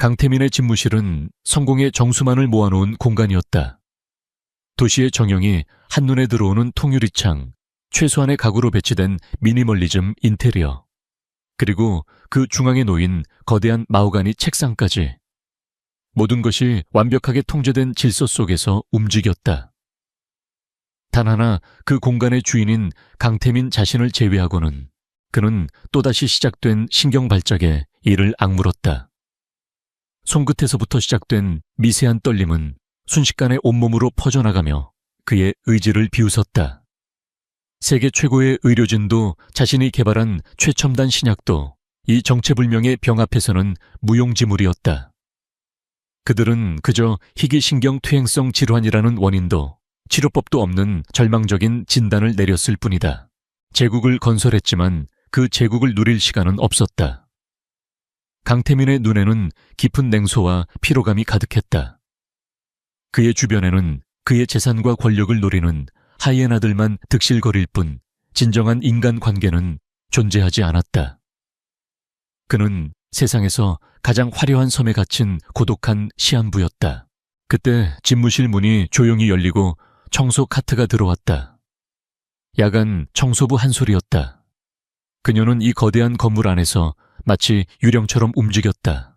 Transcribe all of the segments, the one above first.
강태민의 집무실은 성공의 정수만을 모아놓은 공간이었다. 도시의 정형이 한눈에 들어오는 통유리창, 최소한의 가구로 배치된 미니멀리즘 인테리어, 그리고 그 중앙에 놓인 거대한 마호가니 책상까지. 모든 것이 완벽하게 통제된 질서 속에서 움직였다. 단 하나 그 공간의 주인인 강태민 자신을 제외하고는 그는 또다시 시작된 신경 발작에 이를 악물었다. 손끝에서부터 시작된 미세한 떨림은 순식간에 온몸으로 퍼져나가며 그의 의지를 비웃었다. 세계 최고의 의료진도 자신이 개발한 최첨단 신약도 이 정체불명의 병 앞에서는 무용지물이었다. 그들은 그저 희귀신경 퇴행성 질환이라는 원인도 치료법도 없는 절망적인 진단을 내렸을 뿐이다. 제국을 건설했지만 그 제국을 누릴 시간은 없었다. 강태민의 눈에는 깊은 냉소와 피로감이 가득했다. 그의 주변에는 그의 재산과 권력을 노리는 하이에나들만 득실거릴 뿐 진정한 인간관계는 존재하지 않았다. 그는 세상에서 가장 화려한 섬에 갇힌 고독한 시한부였다. 그때 집무실 문이 조용히 열리고 청소 카트가 들어왔다. 야간 청소부 한 소리였다. 그녀는 이 거대한 건물 안에서 마치 유령처럼 움직였다.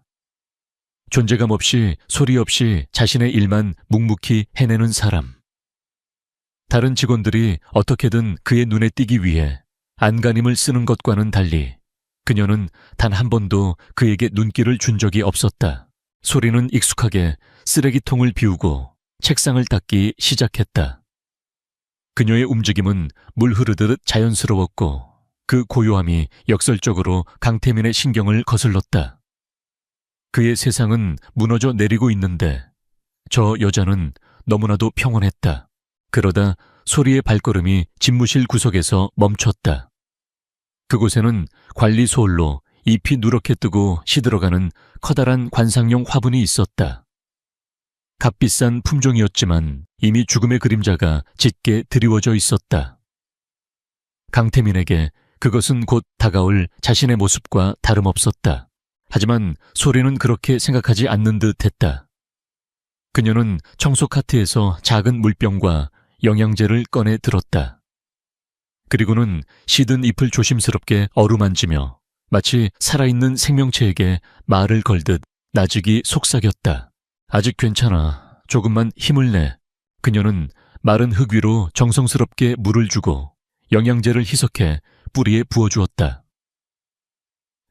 존재감 없이 소리 없이 자신의 일만 묵묵히 해내는 사람. 다른 직원들이 어떻게든 그의 눈에 띄기 위해 안간힘을 쓰는 것과는 달리 그녀는 단 한 번도 그에게 눈길을 준 적이 없었다. 소리는 익숙하게 쓰레기통을 비우고 책상을 닦기 시작했다. 그녀의 움직임은 물 흐르듯 자연스러웠고 그 고요함이 역설적으로 강태민의 신경을 거슬렀다. 그의 세상은 무너져 내리고 있는데 저 여자는 너무나도 평온했다. 그러다 소리의 발걸음이 집무실 구석에서 멈췄다. 그곳에는 관리 소홀로 잎이 누렇게 뜨고 시들어가는 커다란 관상용 화분이 있었다. 값비싼 품종이었지만 이미 죽음의 그림자가 짙게 드리워져 있었다. 강태민에게 그것은 곧 다가올 자신의 모습과 다름없었다. 하지만 소리는 그렇게 생각하지 않는 듯 했다. 그녀는 청소 카트에서 작은 물병과 영양제를 꺼내 들었다. 그리고는 시든 잎을 조심스럽게 어루만지며 마치 살아있는 생명체에게 말을 걸듯 나직이 속삭였다. 아직 괜찮아. 조금만 힘을 내. 그녀는 마른 흙 위로 정성스럽게 물을 주고 영양제를 희석해 뿌리에 부어주었다.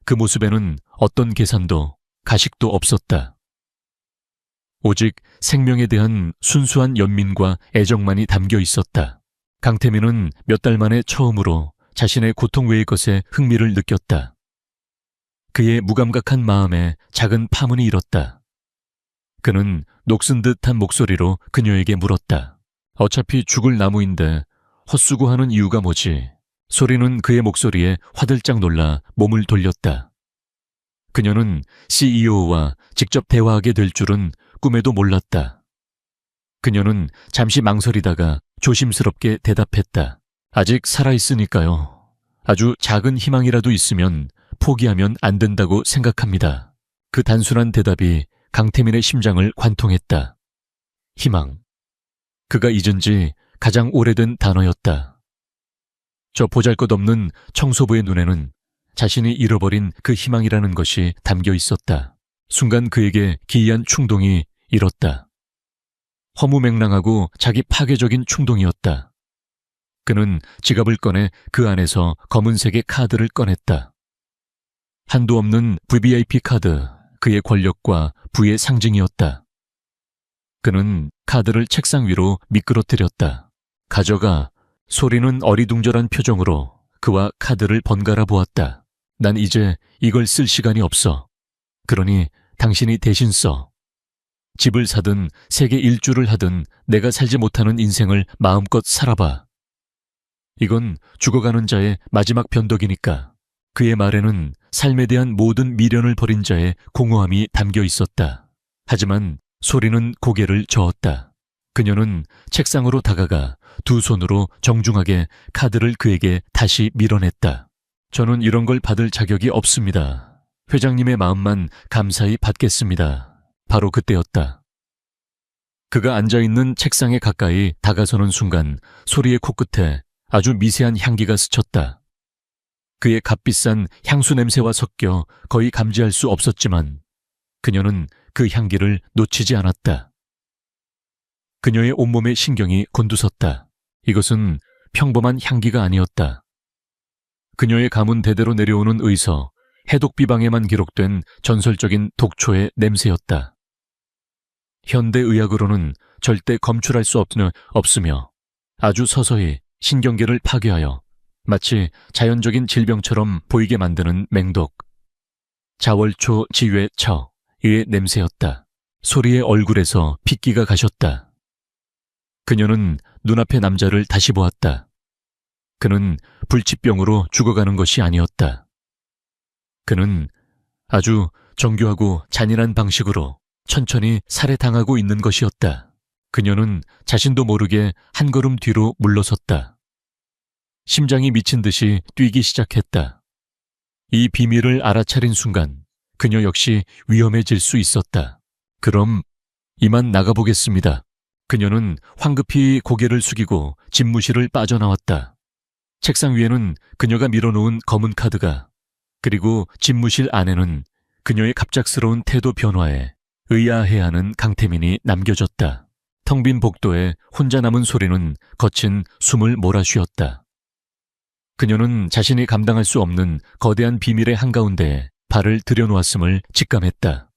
그 모습에는 어떤 계산도 가식도 없었다. 오직 생명에 대한 순수한 연민과 애정만이 담겨 있었다. 강태민은 몇 달 만에 처음으로 자신의 고통 외의 것에 흥미를 느꼈다. 그의 무감각한 마음에 작은 파문이 일었다. 그는 녹슨 듯한 목소리로 그녀에게 물었다. 어차피 죽을 나무인데 헛수고하는 이유가 뭐지? 소리는 그의 목소리에 화들짝 놀라 몸을 돌렸다. 그녀는 CEO와 직접 대화하게 될 줄은 꿈에도 몰랐다. 그녀는 잠시 망설이다가 조심스럽게 대답했다. 아직 살아있으니까요. 아주 작은 희망이라도 있으면 포기하면 안 된다고 생각합니다. 그 단순한 대답이 강태민의 심장을 관통했다. 희망. 그가 잊은 지 가장 오래된 단어였다. 저 보잘것없는 청소부의 눈에는 자신이 잃어버린 그 희망이라는 것이 담겨 있었다. 순간 그에게 기이한 충동이 일었다. 허무맹랑하고 자기 파괴적인 충동이었다. 그는 지갑을 꺼내 그 안에서 검은색의 카드를 꺼냈다. 한도 없는 VVIP 카드, 그의 권력과 부의 상징이었다. 그는 카드를 책상 위로 미끄러뜨렸다. 가져가. 소리는 어리둥절한 표정으로 그와 카드를 번갈아 보았다. 난 이제 이걸 쓸 시간이 없어. 그러니 당신이 대신 써. 집을 사든 세계 일주를 하든 내가 살지 못하는 인생을 마음껏 살아봐. 이건 죽어가는 자의 마지막 변덕이니까. 그의 말에는 삶에 대한 모든 미련을 버린 자의 공허함이 담겨 있었다. 하지만 소리는 고개를 저었다. 그녀는 책상으로 다가가 두 손으로 정중하게 카드를 그에게 다시 밀어냈다. 저는 이런 걸 받을 자격이 없습니다. 회장님의 마음만 감사히 받겠습니다. 바로 그때였다. 그가 앉아있는 책상에 가까이 다가서는 순간 소리의 코끝에 아주 미세한 향기가 스쳤다. 그의 값비싼 향수 냄새와 섞여 거의 감지할 수 없었지만 그녀는 그 향기를 놓치지 않았다. 그녀의 온몸의 신경이 곤두섰다. 이것은 평범한 향기가 아니었다. 그녀의 가문 대대로 내려오는 의서, 해독비방에만 기록된 전설적인 독초의 냄새였다. 현대의학으로는 절대 검출할 수 없으며 아주 서서히 신경계를 파괴하여 마치 자연적인 질병처럼 보이게 만드는 맹독. 자월초 지유의 처의 냄새였다. 소리의 얼굴에서 핏기가 가셨다. 그녀는 눈앞의 남자를 다시 보았다. 그는 불치병으로 죽어가는 것이 아니었다. 그는 아주 정교하고 잔인한 방식으로 천천히 살해당하고 있는 것이었다. 그녀는 자신도 모르게 한 걸음 뒤로 물러섰다. 심장이 미친 듯이 뛰기 시작했다. 이 비밀을 알아차린 순간 그녀 역시 위험해질 수 있었다. 그럼 이만 나가보겠습니다. 그녀는 황급히 고개를 숙이고 집무실을 빠져나왔다. 책상 위에는 그녀가 밀어놓은 검은 카드가, 그리고 집무실 안에는 그녀의 갑작스러운 태도 변화에 의아해하는 강태민이 남겨졌다. 텅 빈 복도에 혼자 남은 소리는 거친 숨을 몰아쉬었다. 그녀는 자신이 감당할 수 없는 거대한 비밀의 한가운데에 발을 들여놓았음을 직감했다.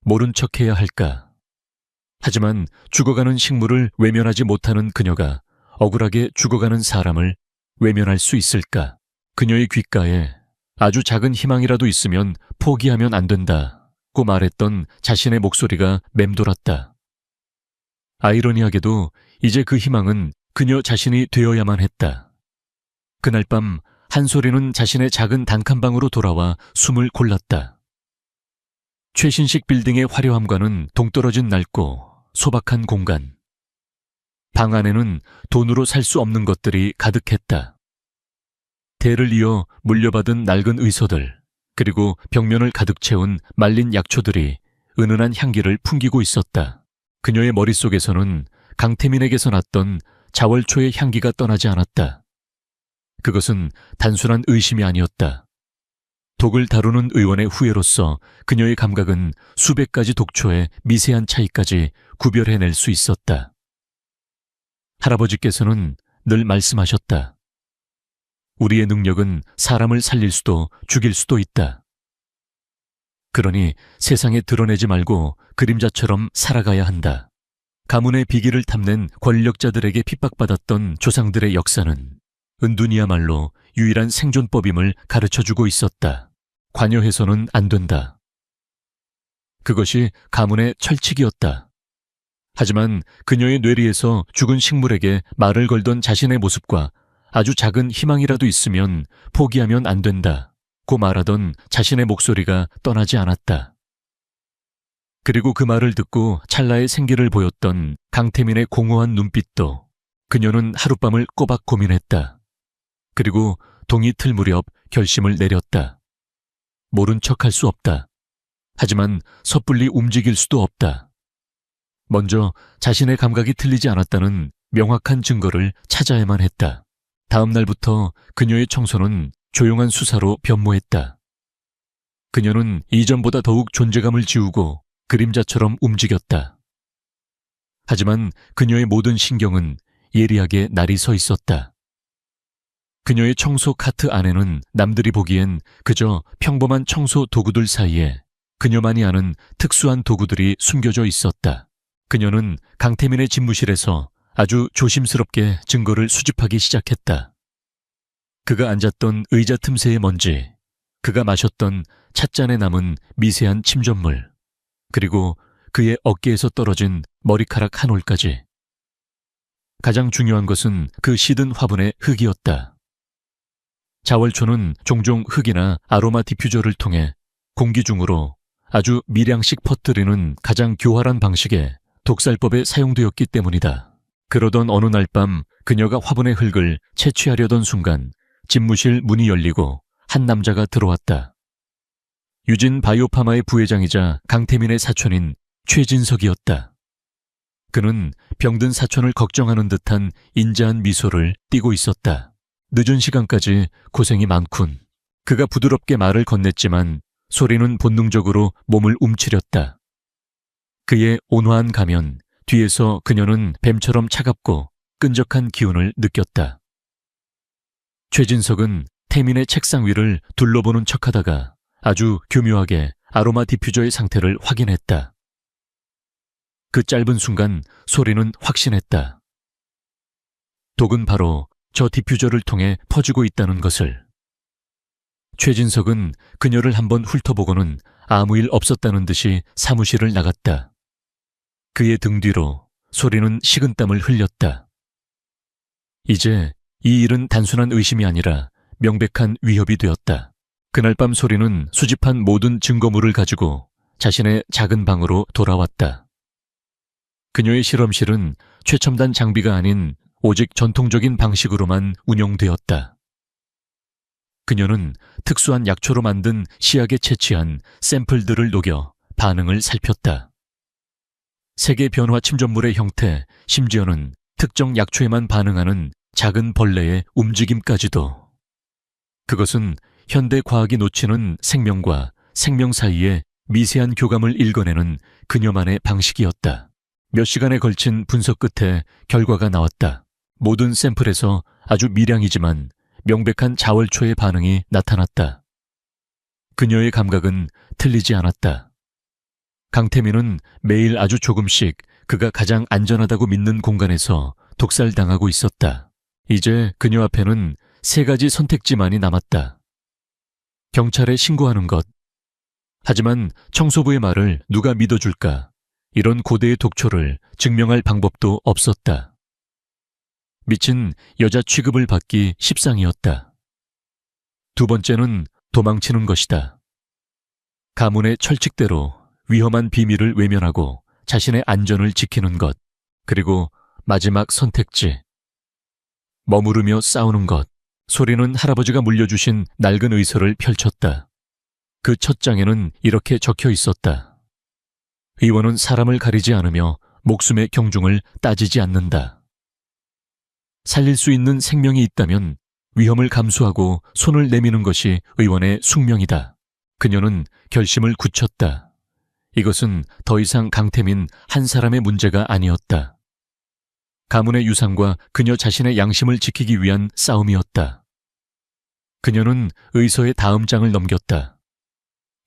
모른 척해야 할까? 하지만 죽어가는 식물을 외면하지 못하는 그녀가 억울하게 죽어가는 사람을 외면할 수 있을까? 그녀의 귓가에 아주 작은 희망이라도 있으면 포기하면 안 된다고 말했던 자신의 목소리가 맴돌았다. 아이러니하게도 이제 그 희망은 그녀 자신이 되어야만 했다. 그날 밤 한소리는 자신의 작은 단칸방으로 돌아와 숨을 골랐다. 최신식 빌딩의 화려함과는 동떨어진 낡고 소박한 공간. 방 안에는 돈으로 살 수 없는 것들이 가득했다. 대를 이어 물려받은 낡은 의서들, 그리고 벽면을 가득 채운 말린 약초들이 은은한 향기를 풍기고 있었다. 그녀의 머릿속에서는 강태민에게서 났던 자월초의 향기가 떠나지 않았다. 그것은 단순한 의심이 아니었다. 독을 다루는 의원의 후예로서 그녀의 감각은 수백 가지 독초의 미세한 차이까지 구별해낼 수 있었다. 할아버지께서는 늘 말씀하셨다. 우리의 능력은 사람을 살릴 수도 죽일 수도 있다. 그러니 세상에 드러내지 말고 그림자처럼 살아가야 한다. 가문의 비기를 탐낸 권력자들에게 핍박받았던 조상들의 역사는 은둔이야말로 유일한 생존법임을 가르쳐주고 있었다. 관여해서는 안 된다. 그것이 가문의 철칙이었다. 하지만 그녀의 뇌리에서 죽은 식물에게 말을 걸던 자신의 모습과 아주 작은 희망이라도 있으면 포기하면 안 된다고 말하던 자신의 목소리가 떠나지 않았다. 그리고 그 말을 듣고 찰나의 생기를 보였던 강태민의 공허한 눈빛도 그녀는 하룻밤을 꼬박 고민했다. 그리고 동이 틀 무렵 결심을 내렸다. 모른 척할 수 없다. 하지만 섣불리 움직일 수도 없다. 먼저 자신의 감각이 틀리지 않았다는 명확한 증거를 찾아야만 했다. 다음 날부터 그녀의 청소는 조용한 수사로 변모했다. 그녀는 이전보다 더욱 존재감을 지우고 그림자처럼 움직였다. 하지만 그녀의 모든 신경은 예리하게 날이 서 있었다. 그녀의 청소 카트 안에는 남들이 보기엔 그저 평범한 청소 도구들 사이에 그녀만이 아는 특수한 도구들이 숨겨져 있었다. 그녀는 강태민의 집무실에서 아주 조심스럽게 증거를 수집하기 시작했다. 그가 앉았던 의자 틈새의 먼지, 그가 마셨던 찻잔에 남은 미세한 침전물, 그리고 그의 어깨에서 떨어진 머리카락 한 올까지. 가장 중요한 것은 그 시든 화분의 흙이었다. 자월초는 종종 흙이나 아로마 디퓨저를 통해 공기 중으로 아주 미량씩 퍼뜨리는 가장 교활한 방식의 독살법에 사용되었기 때문이다. 그러던 어느 날 밤 그녀가 화분의 흙을 채취하려던 순간 집무실 문이 열리고 한 남자가 들어왔다. 유진 바이오파마의 부회장이자 강태민의 사촌인 최진석이었다. 그는 병든 사촌을 걱정하는 듯한 인자한 미소를 띠고 있었다. 늦은 시간까지 고생이 많군. 그가 부드럽게 말을 건넸지만 소리는 본능적으로 몸을 움츠렸다. 그의 온화한 가면 뒤에서 그녀는 뱀처럼 차갑고 끈적한 기운을 느꼈다. 최진석은 태민의 책상 위를 둘러보는 척하다가 아주 교묘하게 아로마 디퓨저의 상태를 확인했다. 그 짧은 순간 소리는 확신했다. 독은 바로 저 디퓨저를 통해 퍼지고 있다는 것을. 최진석은 그녀를 한번 훑어보고는 아무 일 없었다는 듯이 사무실을 나갔다. 그의 등 뒤로 소리는 식은땀을 흘렸다. 이제 이 일은 단순한 의심이 아니라 명백한 위협이 되었다. 그날 밤 소리는 수집한 모든 증거물을 가지고 자신의 작은 방으로 돌아왔다. 그녀의 실험실은 최첨단 장비가 아닌 오직 전통적인 방식으로만 운영되었다. 그녀는 특수한 약초로 만든 시약에 채취한 샘플들을 녹여 반응을 살폈다. 세계 변화 침전물의 형태, 심지어는 특정 약초에만 반응하는 작은 벌레의 움직임까지도. 그것은 현대 과학이 놓치는 생명과 생명 사이의 미세한 교감을 읽어내는 그녀만의 방식이었다. 몇 시간에 걸친 분석 끝에 결과가 나왔다. 모든 샘플에서 아주 미량이지만 명백한 자월초의 반응이 나타났다. 그녀의 감각은 틀리지 않았다. 강태민은 매일 아주 조금씩 그가 가장 안전하다고 믿는 공간에서 독살당하고 있었다. 이제 그녀 앞에는 3가지 선택지만이 남았다. 경찰에 신고하는 것. 하지만 청소부의 말을 누가 믿어줄까? 이런 고대의 독초를 증명할 방법도 없었다. 미친 여자 취급을 받기 십상이었다. 2번째는 도망치는 것이다. 가문의 철칙대로 위험한 비밀을 외면하고 자신의 안전을 지키는 것. 그리고 마지막 선택지. 머무르며 싸우는 것. 소리는 할아버지가 물려주신 낡은 의서를 펼쳤다. 그 첫 장에는 이렇게 적혀 있었다. 의원은 사람을 가리지 않으며 목숨의 경중을 따지지 않는다. 살릴 수 있는 생명이 있다면 위험을 감수하고 손을 내미는 것이 의원의 숙명이다. 그녀는 결심을 굳혔다. 이것은 더 이상 강태민 한 사람의 문제가 아니었다. 가문의 유산과 그녀 자신의 양심을 지키기 위한 싸움이었다. 그녀는 의서의 다음 장을 넘겼다.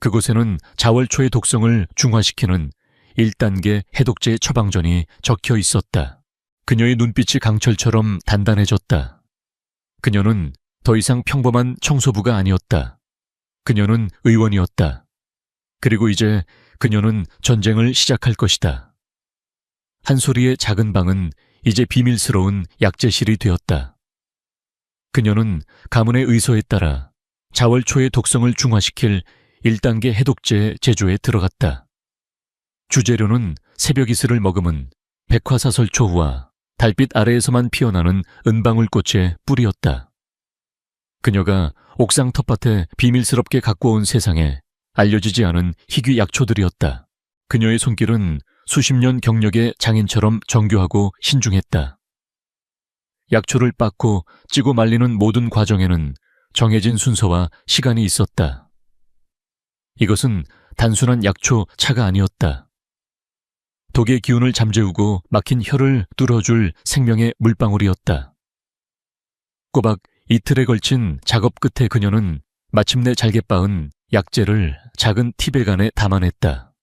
그곳에는 자월초의 독성을 중화시키는 1단계 해독제 처방전이 적혀 있었다. 그녀의 눈빛이 강철처럼 단단해졌다. 그녀는 더 이상 평범한 청소부가 아니었다. 그녀는 의원이었다. 그리고 이제 그녀는 전쟁을 시작할 것이다. 한소리의 작은 방은 이제 비밀스러운 약재실이 되었다. 그녀는 가문의 의서에 따라 자월초의 독성을 중화시킬 1단계 해독제 제조에 들어갔다. 주재료는 새벽 이슬을 머금은 백화사설초우와 달빛 아래에서만 피어나는 은방울꽃의 뿌리였다. 그녀가 옥상 텃밭에 비밀스럽게 갖고 온 세상에 알려지지 않은 희귀 약초들이었다. 그녀의 손길은 수십 년 경력의 장인처럼 정교하고 신중했다. 약초를 빻고 찌고 말리는 모든 과정에는 정해진 순서와 시간이 있었다. 이것은 단순한 약초 차가 아니었다. 독의 기운을 잠재우고 막힌 혀를 뚫어줄 생명의 물방울이었다. 꼬박 이틀에 걸친 작업 끝에 그녀는 마침내 잘게 빻은 약재를 작은 티백 안에 담아냈다.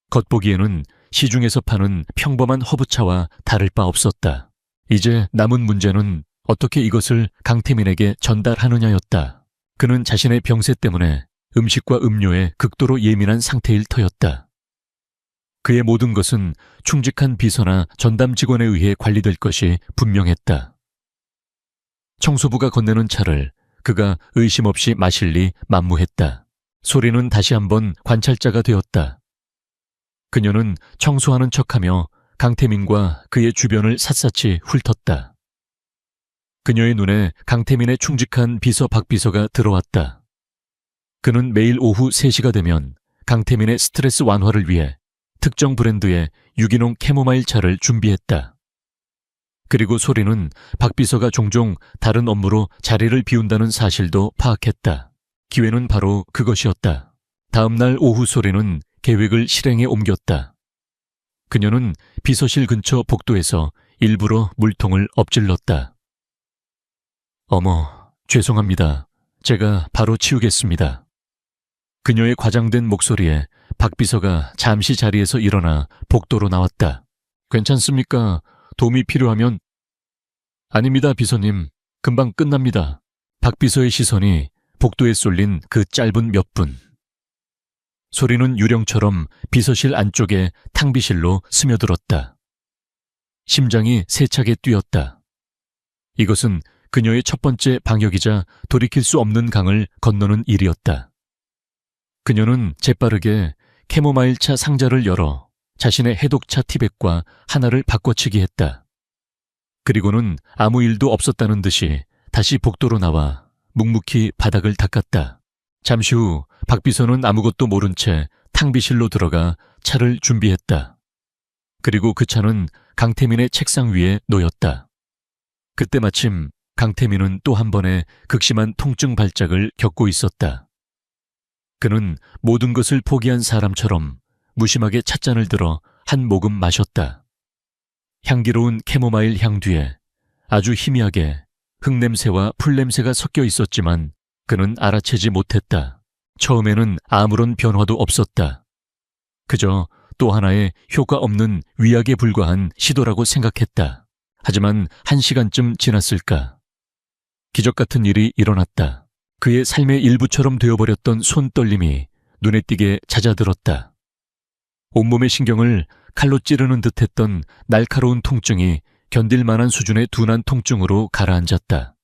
겉보기에는 시중에서 파는 평범한 허브차와 다를 바 없었다. 이제 남은 문제는 어떻게 이것을 강태민에게 전달하느냐였다. 그는 자신의 병세 때문에 음식과 음료에 극도로 예민한 상태일 터였다. 그의 모든 것은 충직한 비서나 전담 직원에 의해 관리될 것이 분명했다. 청소부가 건네는 차를 그가 의심 없이 마실 리 만무했다. 소리는 다시 한번 관찰자가 되었다. 그녀는 청소하는 척하며 강태민과 그의 주변을 샅샅이 훑었다. 그녀의 눈에 강태민의 충직한 비서 박 비서가 들어왔다. 그는 매일 오후 3시가 되면 강태민의 스트레스 완화를 위해 특정 브랜드의 유기농 캐모마일 차를 준비했다. 그리고 소리는 박 비서가 종종 다른 업무로 자리를 비운다는 사실도 파악했다. 기회는 바로 그것이었다. 다음 날 오후 소리는 계획을 실행에 옮겼다. 그녀는 비서실 근처 복도에서 일부러 물통을 엎질렀다. 어머, 죄송합니다. 제가 바로 치우겠습니다. 그녀의 과장된 목소리에 박 비서가 잠시 자리에서 일어나 복도로 나왔다. 괜찮습니까? 도움이 필요하면. 아닙니다, 비서님. 금방 끝납니다. 박 비서의 시선이 복도에 쏠린 그 짧은 몇 분. 소리는 유령처럼 비서실 안쪽에 탕비실로 스며들었다. 심장이 세차게 뛰었다. 이것은 그녀의 첫 번째 방역이자 돌이킬 수 없는 강을 건너는 일이었다. 그녀는 재빠르게 캐모마일차 상자를 열어 자신의 해독차 티백과 하나를 바꿔치기 했다. 그리고는 아무 일도 없었다는 듯이 다시 복도로 나와 묵묵히 바닥을 닦았다. 잠시 후 박 비서는 아무것도 모른 채 탕비실로 들어가 차를 준비했다. 그리고 그 차는 강태민의 책상 위에 놓였다. 그때 마침 강태민은 또 한 번의 극심한 통증 발작을 겪고 있었다. 그는 모든 것을 포기한 사람처럼 무심하게 찻잔을 들어 한 모금 마셨다. 향기로운 캐모마일 향 뒤에 아주 희미하게 흙냄새와 풀냄새가 섞여 있었지만 그는 알아채지 못했다. 처음에는 아무런 변화도 없었다. 그저 또 하나의 효과 없는 위약에 불과한 시도라고 생각했다. 하지만 1시간쯤 지났을까? 기적 같은 일이 일어났다. 그의 삶의 일부처럼 되어버렸던 손떨림이 눈에 띄게 잦아들었다. 온몸의 신경을 칼로 찌르는 듯했던 날카로운 통증이 견딜 만한 수준의 둔한 통증으로 가라앉았다.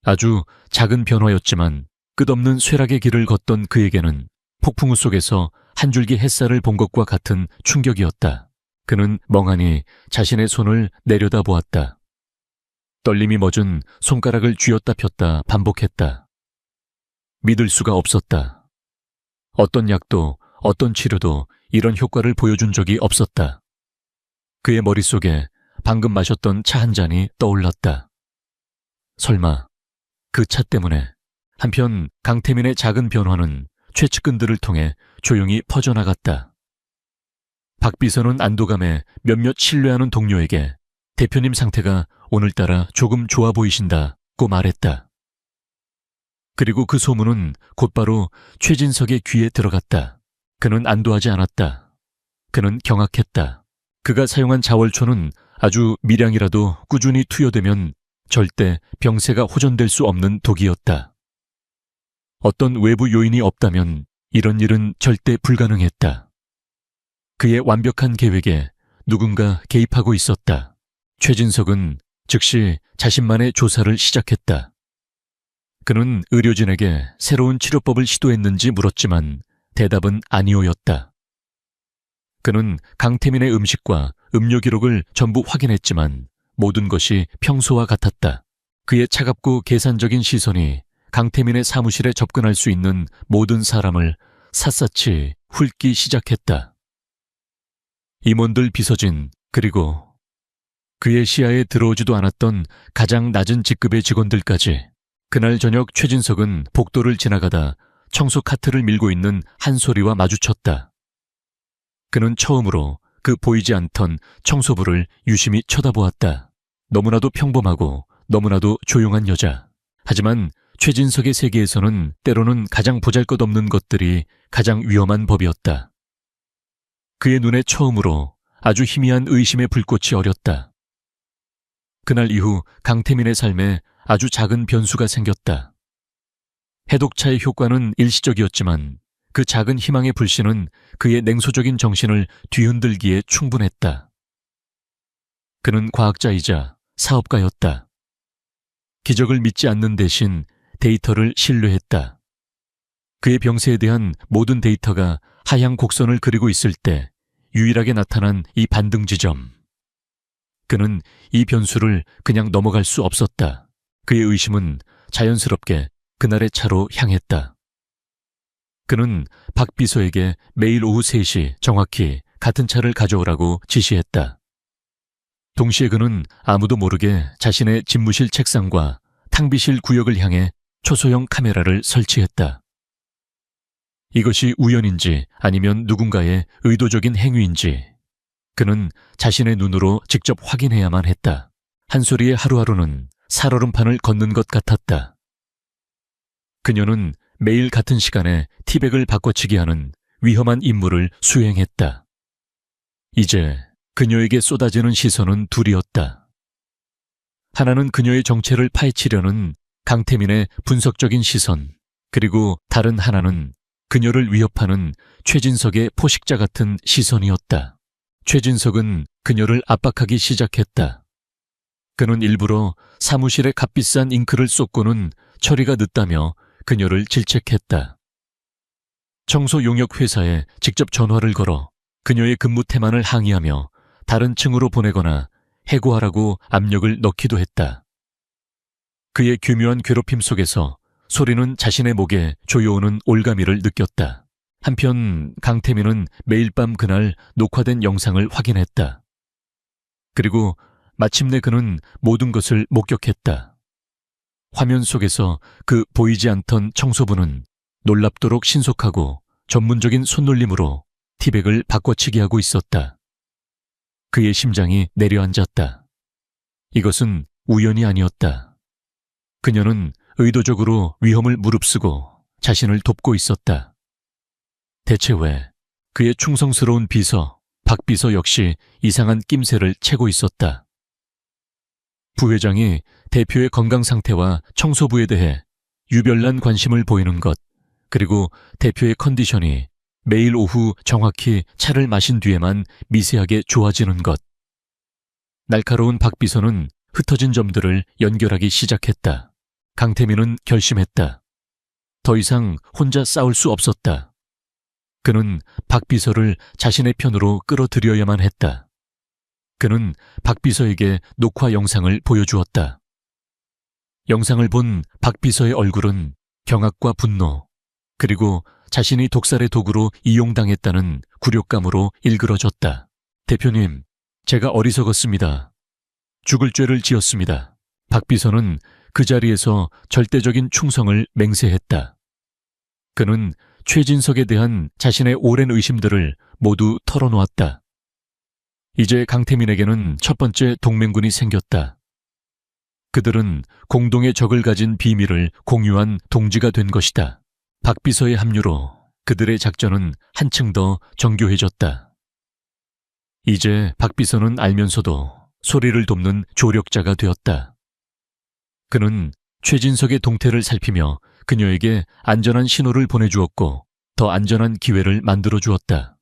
아주 작은 변화였지만 끝없는 쇠락의 길을 걷던 그에게는 폭풍우 속에서 한 줄기 햇살을 본 것과 같은 충격이었다. 그는 멍하니 자신의 손을 내려다보았다. 떨림이 멎은 손가락을 쥐었다 폈다 반복했다. 믿을 수가 없었다. 어떤 약도 어떤 치료도 이런 효과를 보여준 적이 없었다. 그의 머릿속에 방금 마셨던 차 한 잔이 떠올랐다. 설마 그 차 때문에. 한편 강태민의 작은 변화는 최측근들을 통해 조용히 퍼져나갔다. 박 비서는 안도감에 몇몇 신뢰하는 동료에게 대표님 상태가 오늘따라 조금 좋아 보이신다고 말했다. 그리고 그 소문은 곧바로 최진석의 귀에 들어갔다. 그는 안도하지 않았다. 그는 경악했다. 그가 사용한 자월초는 아주 미량이라도 꾸준히 투여되면 절대 병세가 호전될 수 없는 독이었다. 어떤 외부 요인이 없다면 이런 일은 절대 불가능했다. 그의 완벽한 계획에 누군가 개입하고 있었다. 최진석은 즉시 자신만의 조사를 시작했다. 그는 의료진에게 새로운 치료법을 시도했는지 물었지만 대답은 아니오였다. 그는 강태민의 음식과 음료 기록을 전부 확인했지만 모든 것이 평소와 같았다. 그의 차갑고 계산적인 시선이 강태민의 사무실에 접근할 수 있는 모든 사람을 샅샅이 훑기 시작했다. 임원들, 비서진, 그리고 그의 시야에 들어오지도 않았던 가장 낮은 직급의 직원들까지. 그날 저녁 최진석은 복도를 지나가다 청소 카트를 밀고 있는 한소리와 마주쳤다. 그는 처음으로 그 보이지 않던 청소부를 유심히 쳐다보았다. 너무나도 평범하고 너무나도 조용한 여자. 하지만 최진석의 세계에서는 때로는 가장 보잘것없는 것들이 가장 위험한 법이었다. 그의 눈에 처음으로 아주 희미한 의심의 불꽃이 어렸다. 그날 이후 강태민의 삶에 아주 작은 변수가 생겼다. 해독차의 효과는 일시적이었지만 그 작은 희망의 불씨는 그의 냉소적인 정신을 뒤흔들기에 충분했다. 그는 과학자이자 사업가였다. 기적을 믿지 않는 대신 데이터를 신뢰했다. 그의 병세에 대한 모든 데이터가 하향 곡선을 그리고 있을 때 유일하게 나타난 이 반등 지점. 그는 이 변수를 그냥 넘어갈 수 없었다. 그의 의심은 자연스럽게 그날의 차로 향했다. 그는 박 비서에게 매일 오후 3시 정확히 같은 차를 가져오라고 지시했다. 동시에 그는 아무도 모르게 자신의 집무실 책상과 탕비실 구역을 향해 초소형 카메라를 설치했다. 이것이 우연인지 아니면 누군가의 의도적인 행위인지 그는 자신의 눈으로 직접 확인해야만 했다. 한소리의 하루하루는 살얼음판을 걷는 것 같았다. 그녀는 매일 같은 시간에 티백을 바꿔치기 하는 위험한 임무를 수행했다. 이제 그녀에게 쏟아지는 시선은 둘이었다. 하나는 그녀의 정체를 파헤치려는 강태민의 분석적인 시선, 그리고 다른 하나는 그녀를 위협하는 최진석의 포식자 같은 시선이었다. 최진석은 그녀를 압박하기 시작했다. 그는 일부러 사무실에 값비싼 잉크를 쏟고는 처리가 늦다며 그녀를 질책했다. 청소 용역 회사에 직접 전화를 걸어 그녀의 근무 태만을 항의하며 다른 층으로 보내거나 해고하라고 압력을 넣기도 했다. 그의 교묘한 괴롭힘 속에서 소리는 자신의 목에 조여오는 올가미를 느꼈다. 한편 강태민은 매일 밤 그날 녹화된 영상을 확인했다. 그리고 마침내 그는 모든 것을 목격했다. 화면 속에서 그 보이지 않던 청소부는 놀랍도록 신속하고 전문적인 손놀림으로 티백을 바꿔치기 하고 있었다. 그의 심장이 내려앉았다. 이것은 우연이 아니었다. 그녀는 의도적으로 위험을 무릅쓰고 자신을 돕고 있었다. 대체 왜 그의 충성스러운 비서 박 비서 역시 이상한 낌새를 채고 있었다. 부회장이 대표의 건강 상태와 청소부에 대해 유별난 관심을 보이는 것, 그리고 대표의 컨디션이 매일 오후 정확히 차를 마신 뒤에만 미세하게 좋아지는 것. 날카로운 박 비서는 흩어진 점들을 연결하기 시작했다. 강태민은 결심했다. 더 이상 혼자 싸울 수 없었다. 그는 박 비서를 자신의 편으로 끌어들여야만 했다. 그는 박 비서에게 녹화 영상을 보여주었다. 영상을 본 박 비서의 얼굴은 경악과 분노, 그리고 자신이 독살의 도구로 이용당했다는 굴욕감으로 일그러졌다. 대표님, 제가 어리석었습니다. 죽을 죄를 지었습니다. 박 비서는 그 자리에서 절대적인 충성을 맹세했다. 그는 최진석에 대한 자신의 오랜 의심들을 모두 털어놓았다. 이제 강태민에게는 첫 번째 동맹군이 생겼다. 그들은 공동의 적을 가진 비밀을 공유한 동지가 된 것이다. 박 비서의 합류로 그들의 작전은 한층 더 정교해졌다. 이제 박 비서는 알면서도 소리를 돕는 조력자가 되었다. 그는 최진석의 동태를 살피며 그녀에게 안전한 신호를 보내주었고 더 안전한 기회를 만들어 주었다.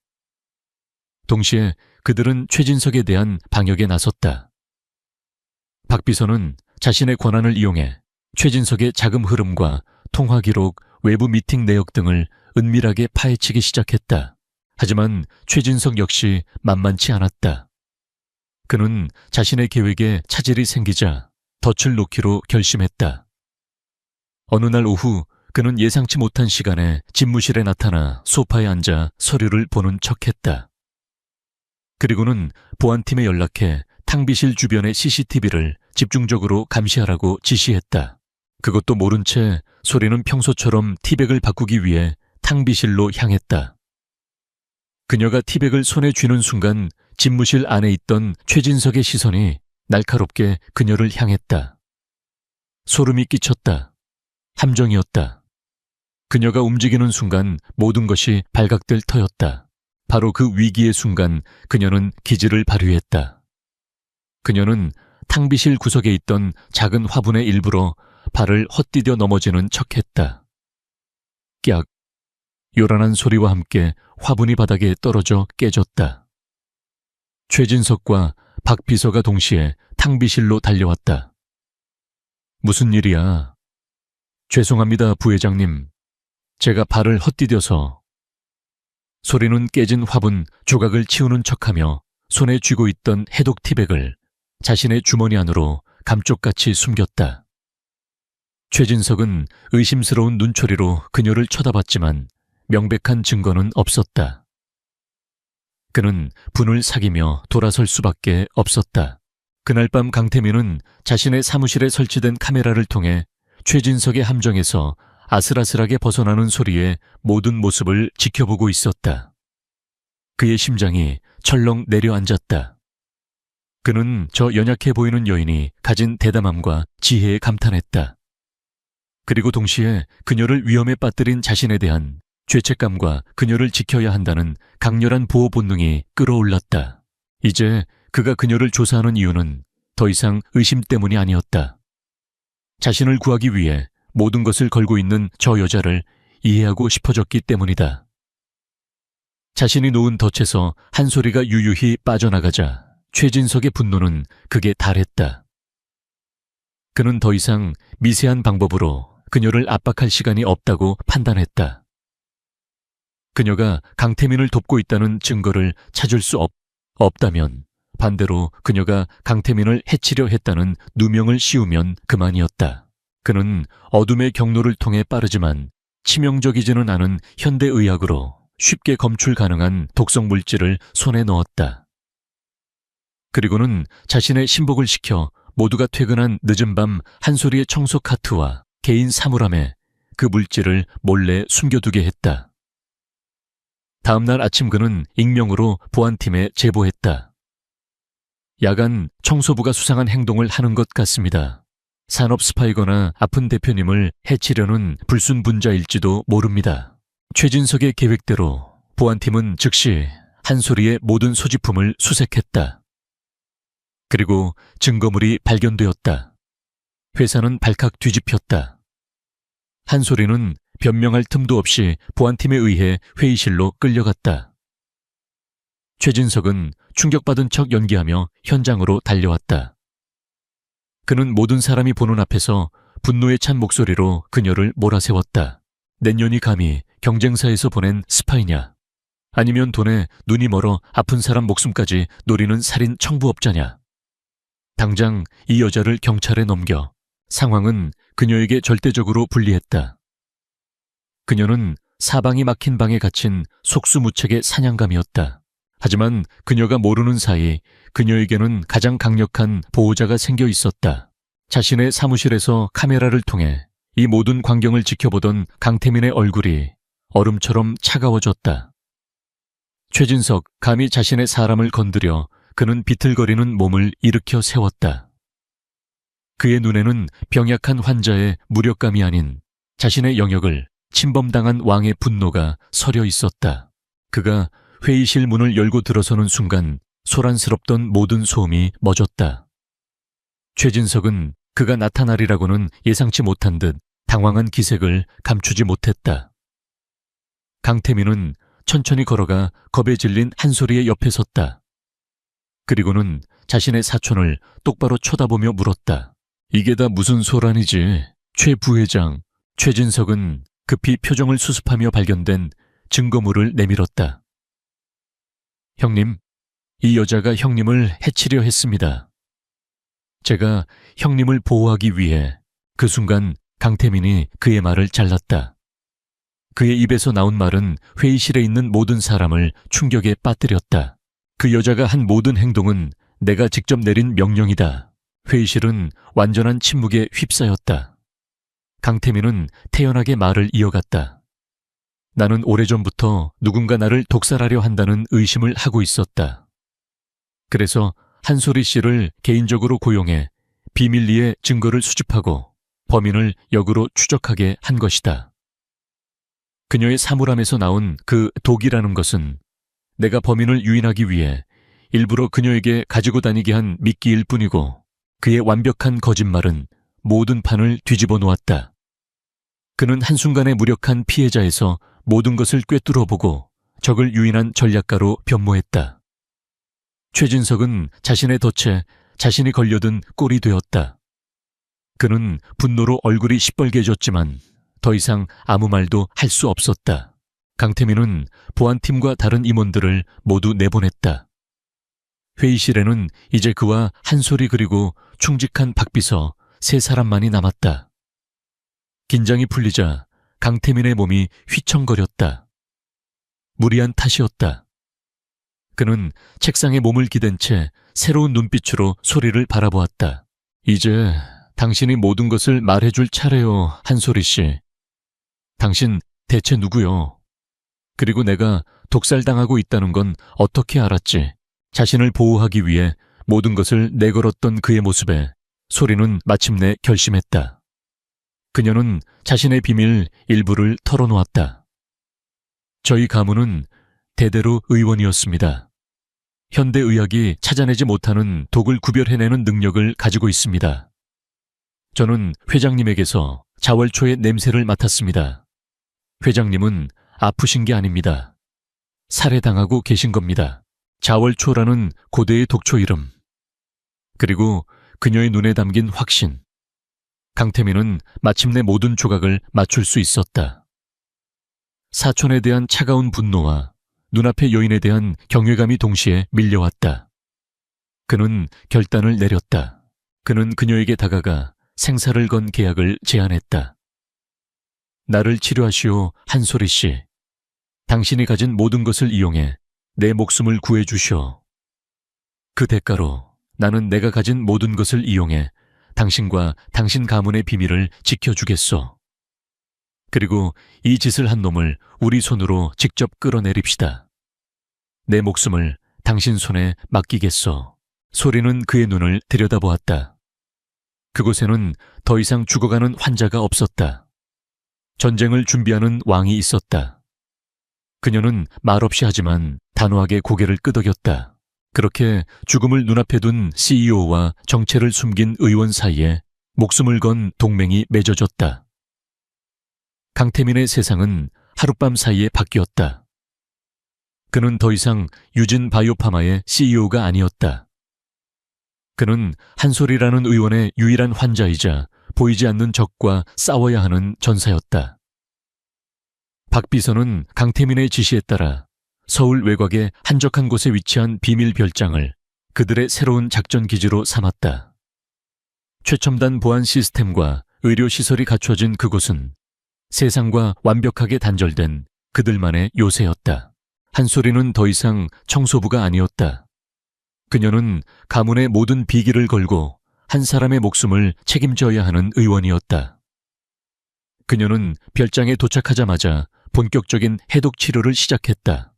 동시에 그들은 최진석에 대한 방역에 나섰다. 박 비서는 자신의 권한을 이용해 최진석의 자금 흐름과 통화 기록, 외부 미팅 내역 등을 은밀하게 파헤치기 시작했다. 하지만 최진석 역시 만만치 않았다. 그는 자신의 계획에 차질이 생기자 덫을 놓기로 결심했다. 어느 날 오후 그는 예상치 못한 시간에 집무실에 나타나 소파에 앉아 서류를 보는 척했다. 그리고는 보안팀에 연락해 탕비실 주변의 CCTV를 집중적으로 감시하라고 지시했다. 그것도 모른 채 소리는 평소처럼 티백을 바꾸기 위해 탕비실로 향했다. 그녀가 티백을 손에 쥐는 순간 집무실 안에 있던 최진석의 시선이 날카롭게 그녀를 향했다. 소름이 끼쳤다. 함정이었다. 그녀가 움직이는 순간 모든 것이 발각될 터였다. 바로 그 위기의 순간 그녀는 기지를 발휘했다. 그녀는 탕비실 구석에 있던 작은 화분에 일부러 발을 헛디뎌 넘어지는 척했다. 깍! 요란한 소리와 함께 화분이 바닥에 떨어져 깨졌다. 최진석과 박 비서가 동시에 탕비실로 달려왔다. 무슨 일이야? 죄송합니다, 부회장님. 제가 발을 헛디뎌서. 소리는 깨진 화분 조각을 치우는 척하며 손에 쥐고 있던 해독 티백을 자신의 주머니 안으로 감쪽같이 숨겼다. 최진석은 의심스러운 눈초리로 그녀를 쳐다봤지만 명백한 증거는 없었다. 그는 분을 사귀며 돌아설 수밖에 없었다. 그날 밤 강태민은 자신의 사무실에 설치된 카메라를 통해 최진석의 함정에서 아슬아슬하게 벗어나는 소리의 모든 모습을 지켜보고 있었다. 그의 심장이 철렁 내려앉았다. 그는 저 연약해 보이는 여인이 가진 대담함과 지혜에 감탄했다. 그리고 동시에 그녀를 위험에 빠뜨린 자신에 대한 죄책감과 그녀를 지켜야 한다는 강렬한 보호 본능이 끌어올랐다. 이제 그가 그녀를 조사하는 이유는 더 이상 의심 때문이 아니었다. 자신을 구하기 위해 모든 것을 걸고 있는 저 여자를 이해하고 싶어졌기 때문이다. 자신이 놓은 덫에서 한 소리가 유유히 빠져나가자 최진석의 분노는 극에 달했다. 그는 더 이상 미세한 방법으로 그녀를 압박할 시간이 없다고 판단했다. 그녀가 강태민을 돕고 있다는 증거를 찾을 수 없다면 반대로 그녀가 강태민을 해치려 했다는 누명을 씌우면 그만이었다. 그는 어둠의 경로를 통해 빠르지만 치명적이지는 않은 현대의학으로 쉽게 검출 가능한 독성 물질을 손에 넣었다. 그리고는 자신의 신복을 시켜 모두가 퇴근한 늦은 밤 한소리의 청소 카트와 개인 사물함에 그 물질을 몰래 숨겨두게 했다. 다음날 아침 그는 익명으로 보안팀에 제보했다. 야간 청소부가 수상한 행동을 하는 것 같습니다. 산업 스파이거나 아픈 대표님을 해치려는 불순분자일지도 모릅니다. 최진석의 계획대로 보안팀은 즉시 한소리의 모든 소지품을 수색했다. 그리고 증거물이 발견되었다. 회사는 발칵 뒤집혔다. 한소리는 변명할 틈도 없이 보안팀에 의해 회의실로 끌려갔다. 최진석은 충격받은 척 연기하며 현장으로 달려왔다. 그는 모든 사람이 보는 앞에서 분노에 찬 목소리로 그녀를 몰아세웠다. 내년이 감히 경쟁사에서 보낸 스파이냐? 아니면 돈에 눈이 멀어 아픈 사람 목숨까지 노리는 살인 청부업자냐? 당장 이 여자를 경찰에 넘겨. 상황은 그녀에게 절대적으로 불리했다. 그녀는 사방이 막힌 방에 갇힌 속수무책의 사냥감이었다. 하지만 그녀가 모르는 사이 그녀에게는 가장 강력한 보호자가 생겨 있었다. 자신의 사무실에서 카메라를 통해 이 모든 광경을 지켜보던 강태민의 얼굴이 얼음처럼 차가워졌다. 최진석, 감히 자신의 사람을 건드려 그는 비틀거리는 몸을 일으켜 세웠다. 그의 눈에는 병약한 환자의 무력감이 아닌 자신의 영역을 침범당한 왕의 분노가 서려 있었다. 그가 회의실 문을 열고 들어서는 순간 소란스럽던 모든 소음이 멎었다. 최진석은 그가 나타나리라고는 예상치 못한 듯 당황한 기색을 감추지 못했다. 강태민은 천천히 걸어가 겁에 질린 한소리의 옆에 섰다. 그리고는 자신의 사촌을 똑바로 쳐다보며 물었다. 이게 다 무슨 소란이지? 최 부회장. 최진석은 급히 표정을 수습하며 발견된 증거물을 내밀었다. 형님, 이 여자가 형님을 해치려 했습니다. 제가 형님을 보호하기 위해. 그 순간 강태민이 그의 말을 잘랐다. 그의 입에서 나온 말은 회의실에 있는 모든 사람을 충격에 빠뜨렸다. 그 여자가 한 모든 행동은 내가 직접 내린 명령이다. 회의실은 완전한 침묵에 휩싸였다. 강태민은 태연하게 말을 이어갔다. 나는 오래전부터 누군가 나를 독살하려 한다는 의심을 하고 있었다. 그래서 한소리 씨를 개인적으로 고용해 비밀리에 증거를 수집하고 범인을 역으로 추적하게 한 것이다. 그녀의 사물함에서 나온 그 독이라는 것은 내가 범인을 유인하기 위해 일부러 그녀에게 가지고 다니게 한 미끼일 뿐이고 그의 완벽한 거짓말은 모든 판을 뒤집어 놓았다. 그는 한순간에 무력한 피해자에서 모든 것을 꿰뚫어보고 적을 유인한 전략가로 변모했다. 최진석은 자신의 덫에 자신이 걸려든 꼴이 되었다. 그는 분노로 얼굴이 시뻘개졌지만 더 이상 아무 말도 할 수 없었다. 강태민은 보안팀과 다른 임원들을 모두 내보냈다. 회의실에는 이제 그와 한소리 그리고 충직한 박비서 3사람만이 남았다. 긴장이 풀리자 강태민의 몸이 휘청거렸다. 무리한 탓이었다. 그는 책상에 몸을 기댄 채 새로운 눈빛으로 소리를 바라보았다. 이제 당신이 모든 것을 말해줄 차례요, 한소리 씨. 당신 대체 누구요? 그리고 내가 독살당하고 있다는 건 어떻게 알았지? 자신을 보호하기 위해 모든 것을 내걸었던 그의 모습에 소리는 마침내 결심했다. 그녀는 자신의 비밀 일부를 털어놓았다. 저희 가문은 대대로 의원이었습니다. 현대의학이 찾아내지 못하는 독을 구별해내는 능력을 가지고 있습니다. 저는 회장님에게서 자월초의 냄새를 맡았습니다. 회장님은 아프신 게 아닙니다. 살해당하고 계신 겁니다. 자월초라는 고대의 독초 이름. 그리고 그녀의 눈에 담긴 확신. 강태민은 마침내 모든 조각을 맞출 수 있었다. 사촌에 대한 차가운 분노와 눈앞의 여인에 대한 경외감이 동시에 밀려왔다. 그는 결단을 내렸다. 그는 그녀에게 다가가 생사를 건 계약을 제안했다. 나를 치료하시오, 한소리 씨. 당신이 가진 모든 것을 이용해 내 목숨을 구해주시오. 그 대가로 나는 내가 가진 모든 것을 이용해 당신과 당신 가문의 비밀을 지켜주겠소. 그리고 이 짓을 한 놈을 우리 손으로 직접 끌어내립시다. 내 목숨을 당신 손에 맡기겠소. 소리는 그의 눈을 들여다보았다. 그곳에는 더 이상 죽어가는 환자가 없었다. 전쟁을 준비하는 왕이 있었다. 그녀는 말없이 하지만 단호하게 고개를 끄덕였다. 그렇게 죽음을 눈앞에 둔 CEO와 정체를 숨긴 의원 사이에 목숨을 건 동맹이 맺어졌다. 강태민의 세상은 하룻밤 사이에 바뀌었다. 그는 더 이상 유진 바이오파마의 CEO가 아니었다. 그는 한솔이라는 의원의 유일한 환자이자 보이지 않는 적과 싸워야 하는 전사였다. 박 비서는 강태민의 지시에 따라 서울 외곽의 한적한 곳에 위치한 비밀 별장을 그들의 새로운 작전 기지로 삼았다. 최첨단 보안 시스템과 의료시설이 갖춰진 그곳은 세상과 완벽하게 단절된 그들만의 요새였다. 한소리는 더 이상 청소부가 아니었다. 그녀는 가문의 모든 비기를 걸고 한 사람의 목숨을 책임져야 하는 의원이었다. 그녀는 별장에 도착하자마자 본격적인 해독 치료를 시작했다.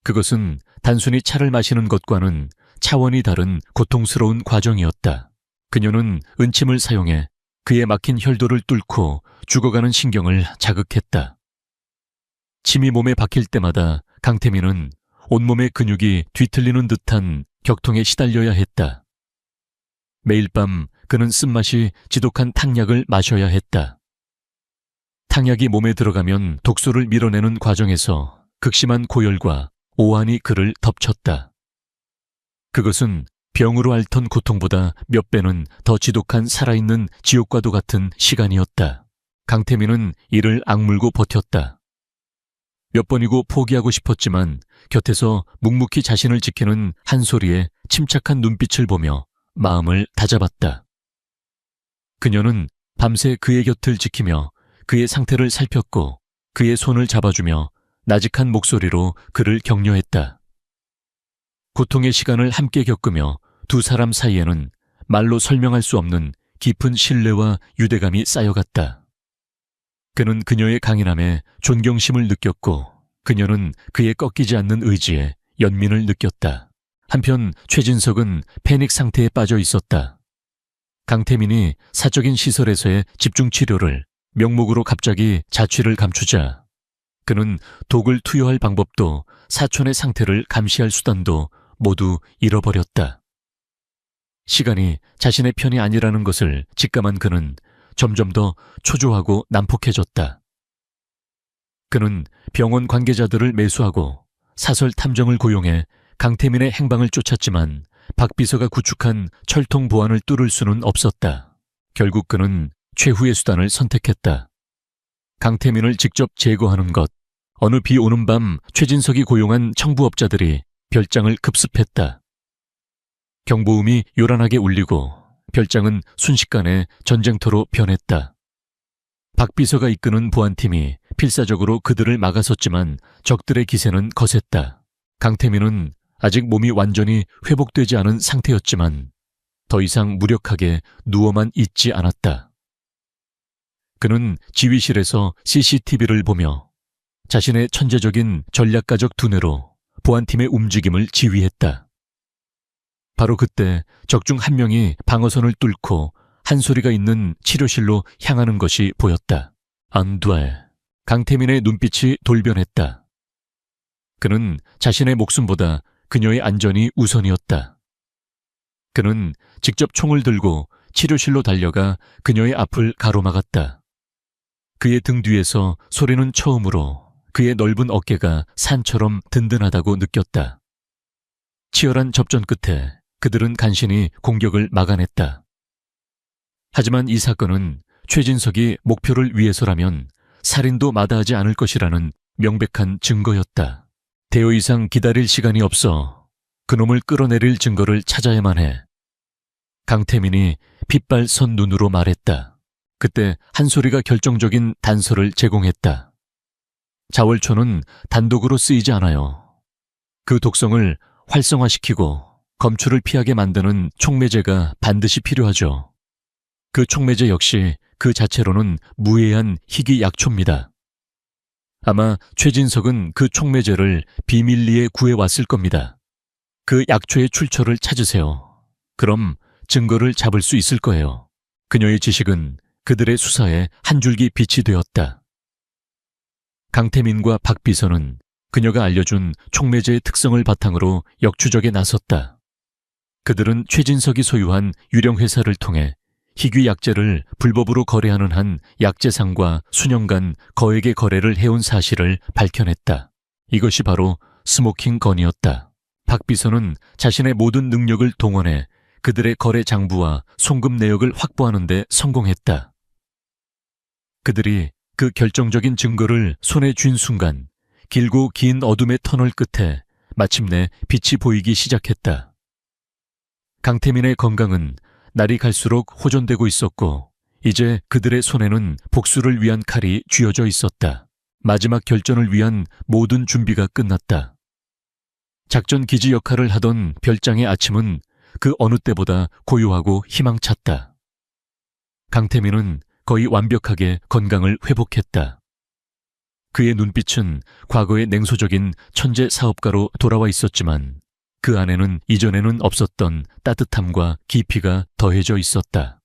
그것은 단순히 차를 마시는 것과는 차원이 다른 고통스러운 과정이었다. 그녀는 은침을 사용해 그의 막힌 혈도를 뚫고 죽어가는 신경을 자극했다. 침이 몸에 박힐 때마다 강태민은 온몸의 근육이 뒤틀리는 듯한 격통에 시달려야 했다. 매일 밤 그는 쓴맛이 지독한 탕약을 마셔야 했다. 탕약이 몸에 들어가면 독소를 밀어내는 과정에서 극심한 고열과 오한이 그를 덮쳤다. 그것은 병으로 앓던 고통보다 몇 배는 더 지독한 살아있는 지옥과도 같은 시간이었다. 강태민은 이를 악물고 버텼다. 몇 번이고 포기하고 싶었지만 곁에서 묵묵히 자신을 지키는 한소리의 침착한 눈빛을 보며 마음을 다잡았다. 그녀는 밤새 그의 곁을 지키며 그의 상태를 살폈고 그의 손을 잡아주며 나직한 목소리로 그를 격려했다. 고통의 시간을 함께 겪으며 두 사람 사이에는 말로 설명할 수 없는 깊은 신뢰와 유대감이 쌓여갔다. 그는 그녀의 강인함에 존경심을 느꼈고 그녀는 그의 꺾이지 않는 의지에 연민을 느꼈다. 한편 최진석은 패닉 상태에 빠져 있었다. 강태민이 사적인 시설에서의 집중치료를 명목으로 갑자기 자취를 감추자 그는 독을 투여할 방법도 사촌의 상태를 감시할 수단도 모두 잃어버렸다. 시간이 자신의 편이 아니라는 것을 직감한 그는 점점 더 초조하고 난폭해졌다. 그는 병원 관계자들을 매수하고 사설 탐정을 고용해 강태민의 행방을 쫓았지만 박 비서가 구축한 철통 보안을 뚫을 수는 없었다. 결국 그는 최후의 수단을 선택했다. 강태민을 직접 제거하는 것. 어느 비 오는 밤 최진석이 고용한 청부업자들이 별장을 급습했다. 경보음이 요란하게 울리고 별장은 순식간에 전쟁터로 변했다. 박 비서가 이끄는 보안팀이 필사적으로 그들을 막아섰지만 적들의 기세는 거셌다. 강태민은 아직 몸이 완전히 회복되지 않은 상태였지만 더 이상 무력하게 누워만 있지 않았다. 그는 지휘실에서 CCTV를 보며 자신의 천재적인 전략가적 두뇌로 보안팀의 움직임을 지휘했다. 바로 그때 적중 한 명이 방어선을 뚫고 한소리가 있는 치료실로 향하는 것이 보였다. 안 돼. 강태민의 눈빛이 돌변했다. 그는 자신의 목숨보다 그녀의 안전이 우선이었다. 그는 직접 총을 들고 치료실로 달려가 그녀의 앞을 가로막았다. 그의 등 뒤에서 소리는 처음으로 그의 넓은 어깨가 산처럼 든든하다고 느꼈다. 치열한 접전 끝에 그들은 간신히 공격을 막아냈다. 하지만 이 사건은 최진석이 목표를 위해서라면 살인도 마다하지 않을 것이라는 명백한 증거였다. 대여 이상 기다릴 시간이 없어 그놈을 끌어내릴 증거를 찾아야만 해. 강태민이 핏발선 눈으로 말했다. 그때 한소리가 결정적인 단서를 제공했다. 자월초는 단독으로 쓰이지 않아요. 그 독성을 활성화시키고 검출을 피하게 만드는 촉매제가 반드시 필요하죠. 그 촉매제 역시 그 자체로는 무해한 희귀 약초입니다. 아마 최진석은 그 촉매제를 비밀리에 구해왔을 겁니다. 그 약초의 출처를 찾으세요. 그럼 증거를 잡을 수 있을 거예요. 그녀의 지식은 그들의 수사에 한 줄기 빛이 되었다. 강태민과 박 비서는 그녀가 알려준 촉매제의 특성을 바탕으로 역추적에 나섰다. 그들은 최진석이 소유한 유령 회사를 통해 희귀 약재를 불법으로 거래하는 한 약재상과 수년간 거액의 거래를 해온 사실을 밝혀냈다. 이것이 바로 스모킹 건이었다. 박 비서는 자신의 모든 능력을 동원해 그들의 거래 장부와 송금 내역을 확보하는 데 성공했다. 그들이 그 결정적인 증거를 손에 쥔 순간 길고 긴 어둠의 터널 끝에 마침내 빛이 보이기 시작했다. 강태민의 건강은 날이 갈수록 호전되고 있었고 이제 그들의 손에는 복수를 위한 칼이 쥐어져 있었다. 마지막 결전을 위한 모든 준비가 끝났다. 작전 기지 역할을 하던 별장의 아침은 그 어느 때보다 고요하고 희망찼다. 강태민은 거의 완벽하게 건강을 회복했다. 그의 눈빛은 과거의 냉소적인 천재 사업가로 돌아와 있었지만 그 안에는 이전에는 없었던 따뜻함과 깊이가 더해져 있었다.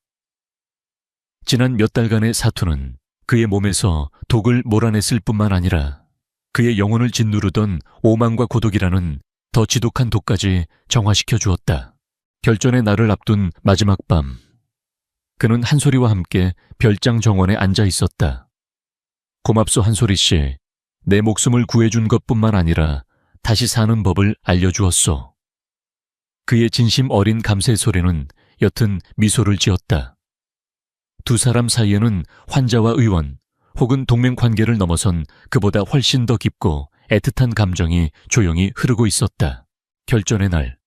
지난 몇 달간의 사투는 그의 몸에서 독을 몰아냈을 뿐만 아니라 그의 영혼을 짓누르던 오만과 고독이라는 더 지독한 독까지 정화시켜 주었다. 결전의 날을 앞둔 마지막 밤, 그는 한소리와 함께 별장 정원에 앉아 있었다. 고맙소 한소리 씨, 내 목숨을 구해준 것뿐만 아니라 다시 사는 법을 알려주었소. 그의 진심 어린 감사의 소리는 옅은 미소를 지었다. 두 사람 사이에는 환자와 의원 혹은 동맹 관계를 넘어선 그보다 훨씬 더 깊고 애틋한 감정이 조용히 흐르고 있었다. 결전의 날,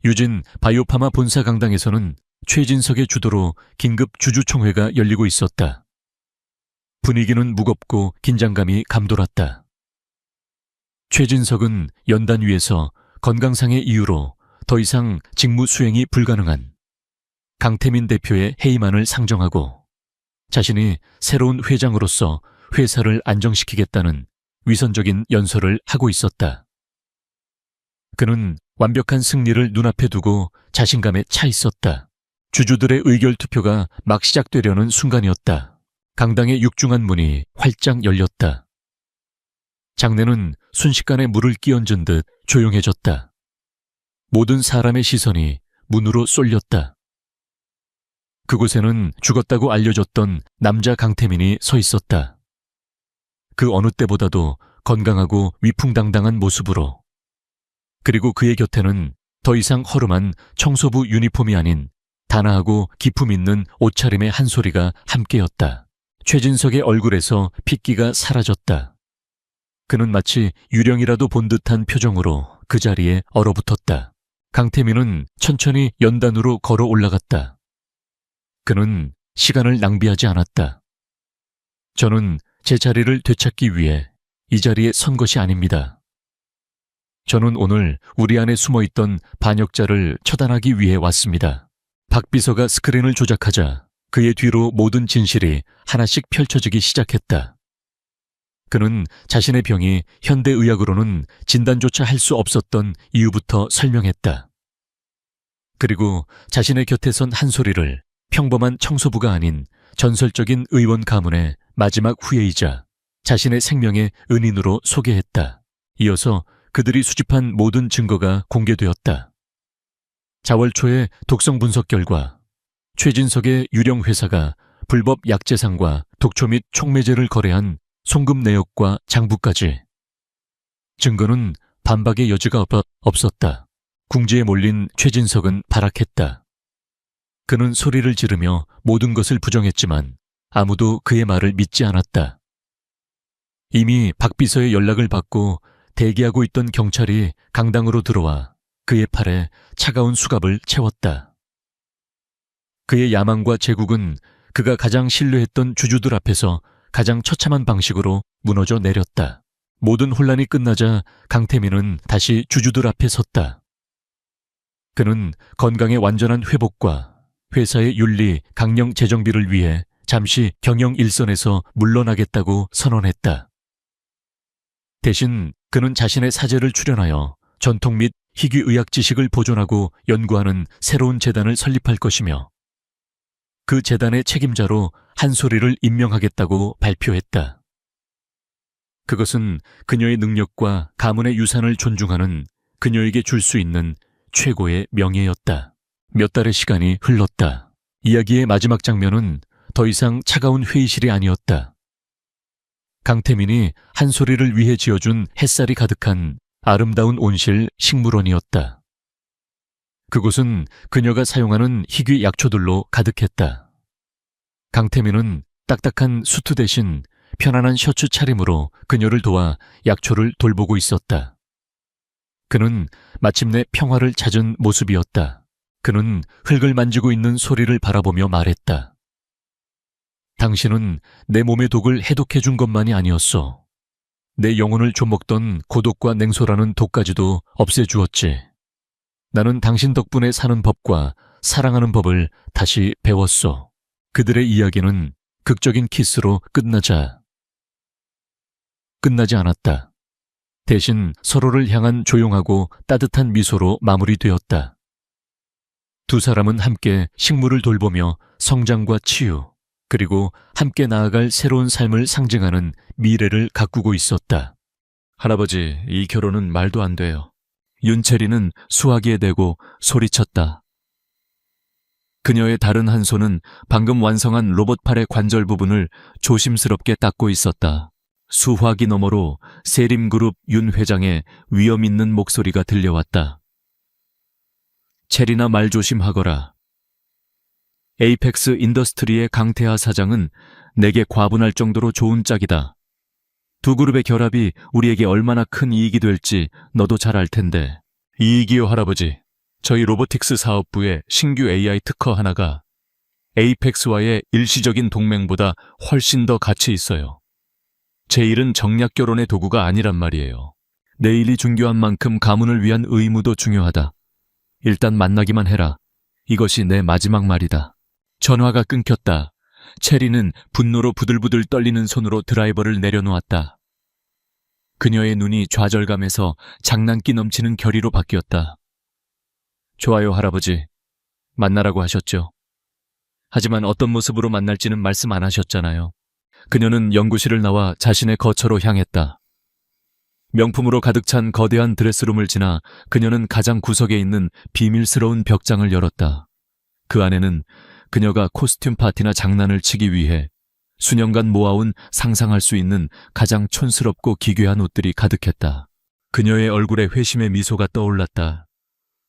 유진 바이오파마 본사 강당에서는 최진석의 주도로 긴급 주주총회가 열리고 있었다. 분위기는 무겁고 긴장감이 감돌았다. 최진석은 연단 위에서 건강상의 이유로 더 이상 직무 수행이 불가능한 강태민 대표의 해임안을 상정하고 자신이 새로운 회장으로서 회사를 안정시키겠다는 위선적인 연설을 하고 있었다. 그는 완벽한 승리를 눈앞에 두고 자신감에 차 있었다. 주주들의 의결 투표가 막 시작되려는 순간이었다. 강당의 육중한 문이 활짝 열렸다. 장내는 순식간에 물을 끼얹은 듯 조용해졌다. 모든 사람의 시선이 문으로 쏠렸다. 그곳에는 죽었다고 알려졌던 남자 강태민이 서 있었다. 그 어느 때보다도 건강하고 위풍당당한 모습으로. 그리고 그의 곁에는 더 이상 허름한 청소부 유니폼이 아닌 단아하고 기품 있는 옷차림의 한소리가 함께였다. 최진석의 얼굴에서 핏기가 사라졌다. 그는 마치 유령이라도 본 듯한 표정으로 그 자리에 얼어붙었다. 강태민은 천천히 연단으로 걸어 올라갔다. 그는 시간을 낭비하지 않았다. 저는 제 자리를 되찾기 위해 이 자리에 선 것이 아닙니다. 저는 오늘 우리 안에 숨어있던 반역자를 처단하기 위해 왔습니다. 박 비서가 스크린을 조작하자 그의 뒤로 모든 진실이 하나씩 펼쳐지기 시작했다. 그는 자신의 병이 현대의학으로는 진단조차 할 수 없었던 이유부터 설명했다. 그리고 자신의 곁에 선 한소리를 평범한 청소부가 아닌 전설적인 의원 가문의 마지막 후예이자 자신의 생명의 은인으로 소개했다. 이어서 그들이 수집한 모든 증거가 공개되었다. 자월초의 독성 분석 결과 최진석의 유령 회사가 불법 약재상과 독초 및 촉매제를 거래한 송금 내역과 장부까지. 증거는 반박의 여지가 없었다. 궁지에 몰린 최진석은 발악했다. 그는 소리를 지르며 모든 것을 부정했지만 아무도 그의 말을 믿지 않았다. 이미 박 비서의 연락을 받고 대기하고 있던 경찰이 강당으로 들어와 그의 팔에 차가운 수갑을 채웠다. 그의 야망과 제국은 그가 가장 신뢰했던 주주들 앞에서 가장 처참한 방식으로 무너져 내렸다. 모든 혼란이 끝나자 강태민은 다시 주주들 앞에 섰다. 그는 건강의 완전한 회복과 회사의 윤리, 강령 재정비를 위해 잠시 경영 일선에서 물러나겠다고 선언했다. 대신 그는 자신의 사제를 출연하여 전통 및 희귀의학 지식을 보존하고 연구하는 새로운 재단을 설립할 것이며 그 재단의 책임자로 한소리를 임명하겠다고 발표했다. 그것은 그녀의 능력과 가문의 유산을 존중하는 그녀에게 줄 수 있는 최고의 명예였다. 몇 달의 시간이 흘렀다. 이야기의 마지막 장면은 더 이상 차가운 회의실이 아니었다. 강태민이 한소리를 위해 지어준 햇살이 가득한 아름다운 온실 식물원이었다. 그곳은 그녀가 사용하는 희귀 약초들로 가득했다. 강태민은 딱딱한 수트 대신 편안한 셔츠 차림으로 그녀를 도와 약초를 돌보고 있었다. 그는 마침내 평화를 찾은 모습이었다. 그는 흙을 만지고 있는 소리를 바라보며 말했다. 당신은 내 몸의 독을 해독해준 것만이 아니었어. 내 영혼을 좀먹던 고독과 냉소라는 독까지도 없애주었지. 나는 당신 덕분에 사는 법과 사랑하는 법을 다시 배웠어. 그들의 이야기는 극적인 키스로 끝나지 않았다. 대신 서로를 향한 조용하고 따뜻한 미소로 마무리되었다. 두 사람은 함께 식물을 돌보며 성장과 치유, 그리고 함께 나아갈 새로운 삶을 상징하는 미래를 가꾸고 있었다. 할아버지, 이 결혼은 말도 안 돼요. 윤채리는 수화기에 대고 소리쳤다. 그녀의 다른 한 손은 방금 완성한 로봇팔의 관절 부분을 조심스럽게 닦고 있었다. 수화기 너머로 세림그룹 윤 회장의 위험 있는 목소리가 들려왔다. 체리나 말 조심하거라. 에이펙스 인더스트리의 강태하 사장은 내게 과분할 정도로 좋은 짝이다. 두 그룹의 결합이 우리에게 얼마나 큰 이익이 될지 너도 잘 알 텐데. 이익이요, 할아버지. 저희 로보틱스 사업부의 신규 AI 특허 하나가 에이펙스와의 일시적인 동맹보다 훨씬 더 가치 있어요. 제 일은 정략 결혼의 도구가 아니란 말이에요. 내일이 중요한 만큼 가문을 위한 의무도 중요하다. 일단 만나기만 해라. 이것이 내 마지막 말이다. 전화가 끊겼다. 체리는 분노로 부들부들 떨리는 손으로 드라이버를 내려놓았다. 그녀의 눈이 좌절감에서 장난기 넘치는 결의로 바뀌었다. 좋아요, 할아버지. 만나라고 하셨죠. 하지만 어떤 모습으로 만날지는 말씀 안 하셨잖아요. 그녀는 연구실을 나와 자신의 거처로 향했다. 명품으로 가득 찬 거대한 드레스룸을 지나 그녀는 가장 구석에 있는 비밀스러운 벽장을 열었다. 그 안에는 그녀가 코스튬 파티나 장난을 치기 위해 수년간 모아온 상상할 수 있는 가장 촌스럽고 기괴한 옷들이 가득했다. 그녀의 얼굴에 회심의 미소가 떠올랐다.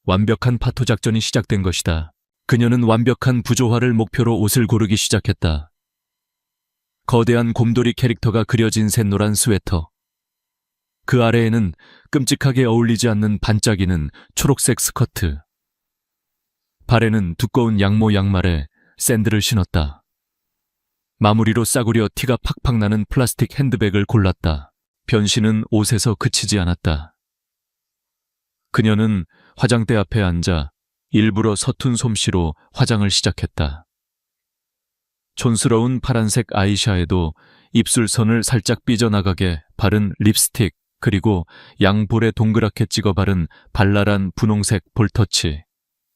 완벽한 파토 작전이 시작된 것이다. 그녀는 완벽한 부조화를 목표로 옷을 고르기 시작했다. 거대한 곰돌이 캐릭터가 그려진 샛노란 스웨터. 그 아래에는 끔찍하게 어울리지 않는 반짝이는 초록색 스커트. 발에는 두꺼운 양모 양말에 샌들을 신었다. 마무리로 싸구려 티가 팍팍 나는 플라스틱 핸드백을 골랐다. 변신은 옷에서 그치지 않았다. 그녀는 화장대 앞에 앉아 일부러 서툰 솜씨로 화장을 시작했다. 촌스러운 파란색 아이샤에도 입술선을 살짝 삐져나가게 바른 립스틱, 그리고 양볼에 동그랗게 찍어 바른 발랄한 분홍색 볼터치.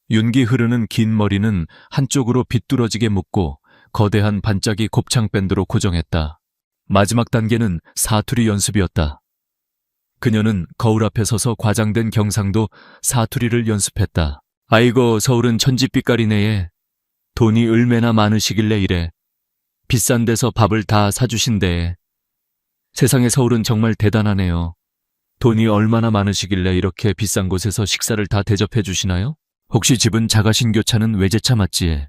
윤기 흐르는 긴 머리는 한쪽으로 비뚤어지게 묶고 거대한 반짝이 곱창밴드로 고정했다. 마지막 단계는 사투리 연습이었다. 그녀는 거울 앞에 서서 과장된 경상도 사투리를 연습했다. 아이고, 서울은 천지빛깔이네에. 돈이 얼마나 많으시길래 이래. 비싼 데서 밥을 다 사주신대. 세상에 서울은 정말 대단하네요. 돈이 얼마나 많으시길래 이렇게 비싼 곳에서 식사를 다 대접해 주시나요? 혹시 집은 자가신교차는 외제차 맞지에?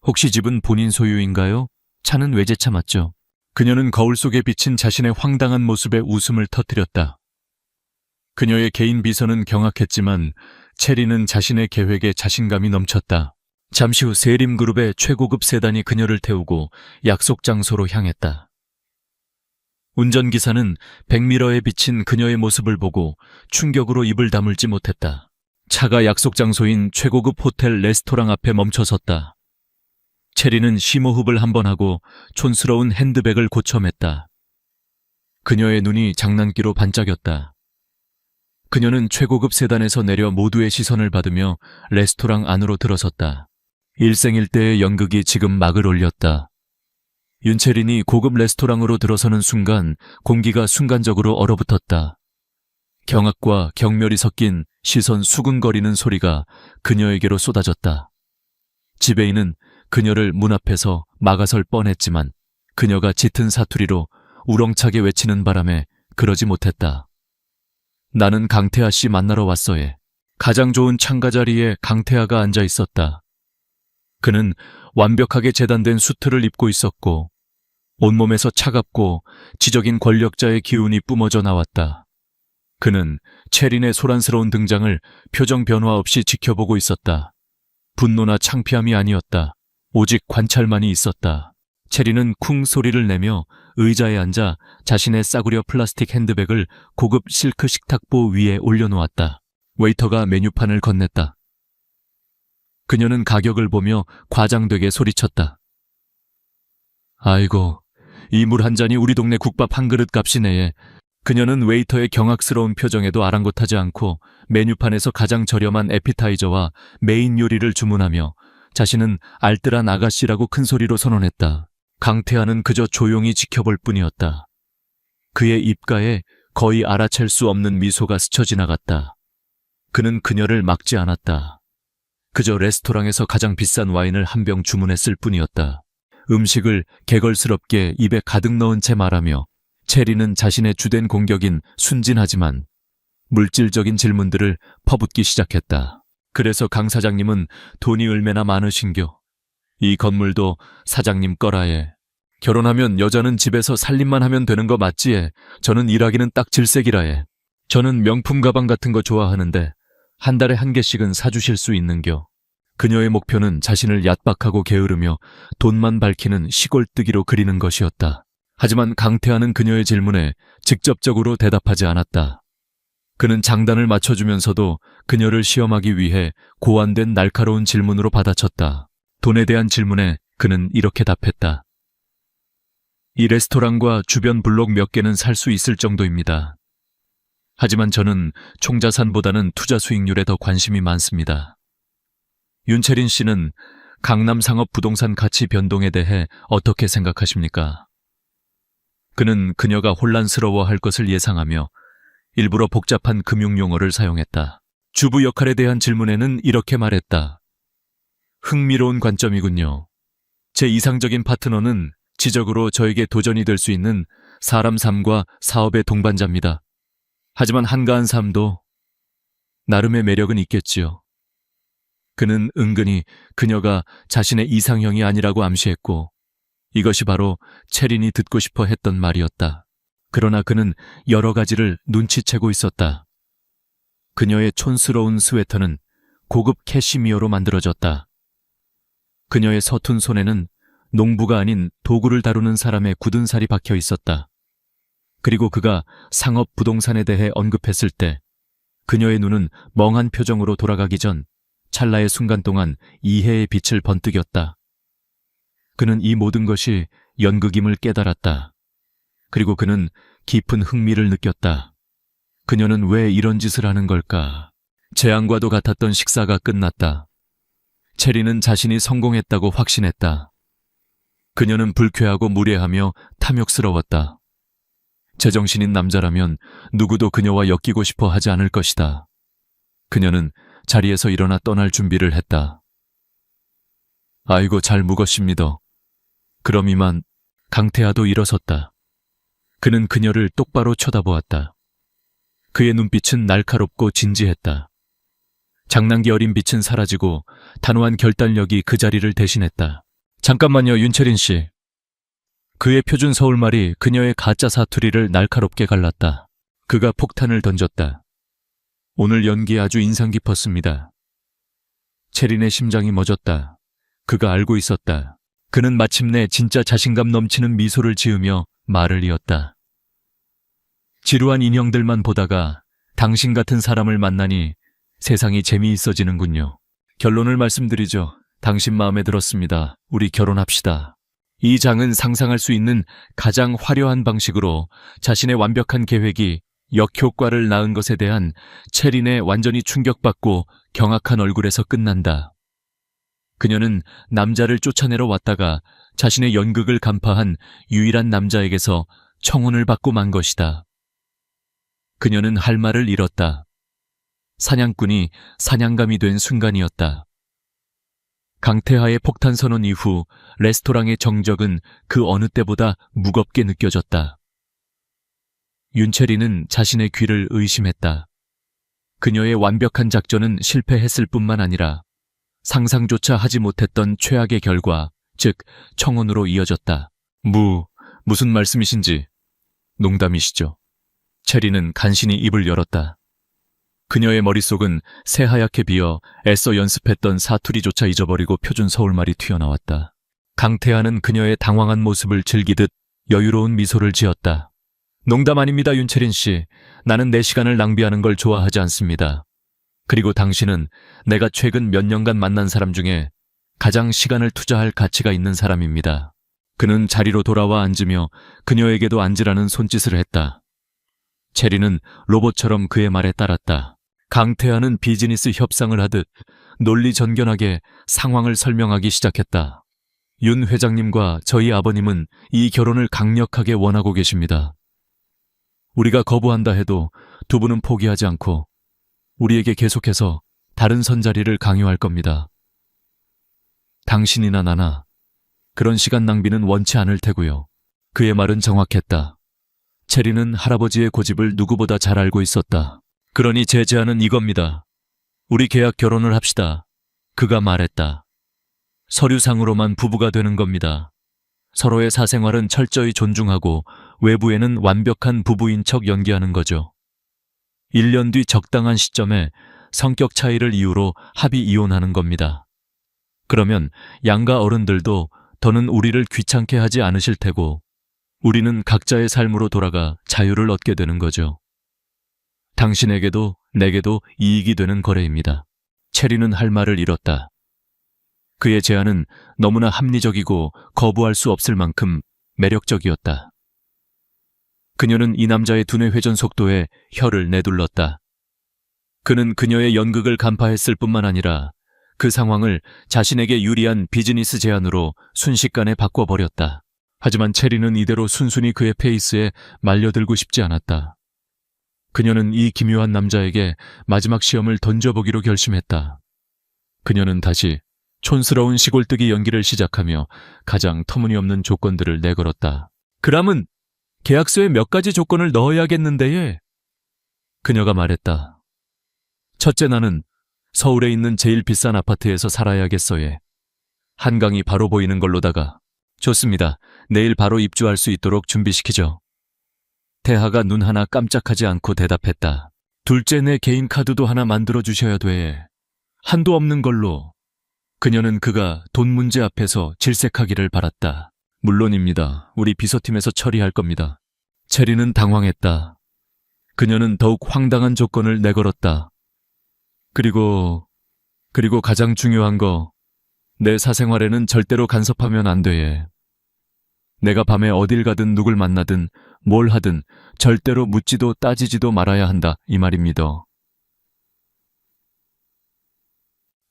혹시 집은 본인 소유인가요? 차는 외제차 맞죠? 그녀는 거울 속에 비친 자신의 황당한 모습에 웃음을 터뜨렸다. 그녀의 개인 비서는 경악했지만 체리는 자신의 계획에 자신감이 넘쳤다. 잠시 후 세림그룹의 최고급 세단이 그녀를 태우고 약속 장소로 향했다. 운전기사는 백미러에 비친 그녀의 모습을 보고 충격으로 입을 다물지 못했다. 차가 약속 장소인 최고급 호텔 레스토랑 앞에 멈춰섰다. 체리는 심호흡을 한번 하고 촌스러운 핸드백을 고쳐맸다. 그녀의 눈이 장난기로 반짝였다. 그녀는 최고급 세단에서 내려 모두의 시선을 받으며 레스토랑 안으로 들어섰다. 일생일대의 연극이 지금 막을 올렸다. 윤채린이 고급 레스토랑으로 들어서는 순간 공기가 순간적으로 얼어붙었다. 경악과 경멸이 섞인 시선 수근거리는 소리가 그녀에게로 쏟아졌다. 지배인은 그녀를 문 앞에서 막아설 뻔했지만 그녀가 짙은 사투리로 우렁차게 외치는 바람에 그러지 못했다. 나는 강태하 씨 만나러 왔어에. 가장 좋은 창가 자리에 강태하가 앉아 있었다. 그는 완벽하게 재단된 수트를 입고 있었고 온몸에서 차갑고 지적인 권력자의 기운이 뿜어져 나왔다. 그는 체린의 소란스러운 등장을 표정 변화 없이 지켜보고 있었다. 분노나 창피함이 아니었다. 오직 관찰만이 있었다. 체린은 쿵 소리를 내며 의자에 앉아 자신의 싸구려 플라스틱 핸드백을 고급 실크 식탁보 위에 올려놓았다. 웨이터가 메뉴판을 건넸다. 그녀는 가격을 보며 과장되게 소리쳤다. 아이고, 이 물 한 잔이 우리 동네 국밥 한 그릇 값이네. 그녀는 웨이터의 경악스러운 표정에도 아랑곳하지 않고 메뉴판에서 가장 저렴한 에피타이저와 메인 요리를 주문하며 자신은 알뜰한 아가씨라고 큰 소리로 선언했다. 강태하는 그저 조용히 지켜볼 뿐이었다. 그의 입가에 거의 알아챌 수 없는 미소가 스쳐 지나갔다. 그는 그녀를 막지 않았다. 그저 레스토랑에서 가장 비싼 와인을 한 병 주문했을 뿐이었다. 음식을 개걸스럽게 입에 가득 넣은 채 말하며 체리는 자신의 주된 공격인 순진하지만 물질적인 질문들을 퍼붓기 시작했다. 그래서 강 사장님은 돈이 얼마나 많으신겨? 이 건물도 사장님 거라에. 결혼하면 여자는 집에서 살림만 하면 되는 거 맞지에. 저는 일하기는 딱 질색이라에. 저는 명품 가방 같은 거 좋아하는데 한 달에 한 개씩은 사주실 수 있는겨. 그녀의 목표는 자신을 얕박하고 게으르며 돈만 밝히는 시골뜨기로 그리는 것이었다. 하지만 강태하는 그녀의 질문에 직접적으로 대답하지 않았다. 그는 장단을 맞춰주면서도 그녀를 시험하기 위해 고안된 날카로운 질문으로 받아쳤다. 돈에 대한 질문에 그는 이렇게 답했다. 이 레스토랑과 주변 블록 몇 개는 살 수 있을 정도입니다. 하지만 저는 총자산보다는 투자 수익률에 더 관심이 많습니다. 윤채린 씨는 강남 상업 부동산 가치 변동에 대해 어떻게 생각하십니까? 그는 그녀가 혼란스러워할 것을 예상하며 일부러 복잡한 금융용어를 사용했다. 주부 역할에 대한 질문에는 이렇게 말했다. 흥미로운 관점이군요. 제 이상적인 파트너는 지적으로 저에게 도전이 될 수 있는 사람 삶과 사업의 동반자입니다. 하지만 한가한 삶도 나름의 매력은 있겠지요. 그는 은근히 그녀가 자신의 이상형이 아니라고 암시했고 이것이 바로 체린이 듣고 싶어 했던 말이었다. 그러나 그는 여러 가지를 눈치채고 있었다. 그녀의 촌스러운 스웨터는 고급 캐시미어로 만들어졌다. 그녀의 서툰 손에는 농부가 아닌 도구를 다루는 사람의 굳은 살이 박혀 있었다. 그리고 그가 상업 부동산에 대해 언급했을 때 그녀의 눈은 멍한 표정으로 돌아가기 전 찰나의 순간 동안 이해의 빛을 번뜩였다. 그는 이 모든 것이 연극임을 깨달았다. 그리고 그는 깊은 흥미를 느꼈다. 그녀는 왜 이런 짓을 하는 걸까? 재앙과도 같았던 식사가 끝났다. 체리는 자신이 성공했다고 확신했다. 그녀는 불쾌하고 무례하며 탐욕스러웠다. 제정신인 남자라면 누구도 그녀와 엮이고 싶어 하지 않을 것이다. 그녀는 자리에서 일어나 떠날 준비를 했다. 아이고, 잘 묵었습니다. 그럼 이만. 강태하도 일어섰다. 그는 그녀를 똑바로 쳐다보았다. 그의 눈빛은 날카롭고 진지했다. 장난기 어린 빛은 사라지고 단호한 결단력이 그 자리를 대신했다. 잠깐만요, 윤채린 씨. 그의 표준 서울말이 그녀의 가짜 사투리를 날카롭게 갈랐다. 그가 폭탄을 던졌다. 오늘 연기 아주 인상 깊었습니다. 채린의 심장이 멎었다. 그가 알고 있었다. 그는 마침내 진짜 자신감 넘치는 미소를 지으며 말을 이었다. 지루한 인형들만 보다가 당신 같은 사람을 만나니 세상이 재미있어지는군요. 결론을 말씀드리죠. 당신 마음에 들었습니다. 우리 결혼합시다. 이 장은 상상할 수 있는 가장 화려한 방식으로 자신의 완벽한 계획이 역효과를 낳은 것에 대한 채린의 완전히 충격받고 경악한 얼굴에서 끝난다. 그녀는 남자를 쫓아내러 왔다가 자신의 연극을 간파한 유일한 남자에게서 청혼을 받고 만 것이다. 그녀는 할 말을 잃었다. 사냥꾼이 사냥감이 된 순간이었다. 강태하의 폭탄 선언 이후 레스토랑의 정적은 그 어느 때보다 무겁게 느껴졌다. 윤채리는 자신의 귀를 의심했다. 그녀의 완벽한 작전은 실패했을 뿐만 아니라 상상조차 하지 못했던 최악의 결과, 즉 청혼으로 이어졌다. 무슨 말씀이신지. 농담이시죠? 체리는 간신히 입을 열었다. 그녀의 머릿속은 새하얗게 비어 애써 연습했던 사투리조차 잊어버리고 표준 서울말이 튀어나왔다. 강태하는 그녀의 당황한 모습을 즐기듯 여유로운 미소를 지었다. 농담 아닙니다, 윤채린 씨. 나는 내 시간을 낭비하는 걸 좋아하지 않습니다. 그리고 당신은 내가 최근 몇 년간 만난 사람 중에 가장 시간을 투자할 가치가 있는 사람입니다. 그는 자리로 돌아와 앉으며 그녀에게도 앉으라는 손짓을 했다. 체리는 로봇처럼 그의 말에 따랐다. 강태하는 비즈니스 협상을 하듯 논리전견하게 상황을 설명하기 시작했다. 윤 회장님과 저희 아버님은 이 결혼을 강력하게 원하고 계십니다. 우리가 거부한다 해도 두 분은 포기하지 않고 우리에게 계속해서 다른 선자리를 강요할 겁니다. 당신이나 나나 그런 시간 낭비는 원치 않을 테고요. 그의 말은 정확했다. 체리는 할아버지의 고집을 누구보다 잘 알고 있었다. 그러니 제 제안은 이겁니다. 우리 계약 결혼을 합시다. 그가 말했다. 서류상으로만 부부가 되는 겁니다. 서로의 사생활은 철저히 존중하고 외부에는 완벽한 부부인 척 연기하는 거죠. 1년 뒤 적당한 시점에 성격 차이를 이유로 합의 이혼하는 겁니다. 그러면 양가 어른들도 더는 우리를 귀찮게 하지 않으실 테고 우리는 각자의 삶으로 돌아가 자유를 얻게 되는 거죠. 당신에게도 내게도 이익이 되는 거래입니다. 체리는 할 말을 잃었다. 그의 제안은 너무나 합리적이고 거부할 수 없을 만큼 매력적이었다. 그녀는 이 남자의 두뇌 회전 속도에 혀를 내둘렀다. 그는 그녀의 연극을 간파했을 뿐만 아니라 그 상황을 자신에게 유리한 비즈니스 제안으로 순식간에 바꿔버렸다. 하지만 체리는 이대로 순순히 그의 페이스에 말려들고 싶지 않았다. 그녀는 이 기묘한 남자에게 마지막 시험을 던져보기로 결심했다. 그녀는 다시 촌스러운 시골뜨기 연기를 시작하며 가장 터무니없는 조건들을 내걸었다. 그람은 계약서에 몇 가지 조건을 넣어야겠는데. 그녀가 말했다. 첫째, 나는 서울에 있는 제일 비싼 아파트에서 살아야겠어에. 한강이 바로 보이는 걸로다가. 좋습니다. 내일 바로 입주할 수 있도록 준비시키죠. 태하가 눈 하나 깜짝하지 않고 대답했다. 둘째, 내 개인 카드도 하나 만들어 주셔야 돼. 한도 없는 걸로. 그녀는 그가 돈 문제 앞에서 질색하기를 바랐다. 물론입니다. 우리 비서팀에서 처리할 겁니다. 체리는 당황했다. 그녀는 더욱 황당한 조건을 내걸었다. 그리고 가장 중요한 거, 내 사생활에는 절대로 간섭하면 안 돼. 내가 밤에 어딜 가든 누굴 만나든 뭘 하든 절대로 묻지도 따지지도 말아야 한다, 이 말입니다.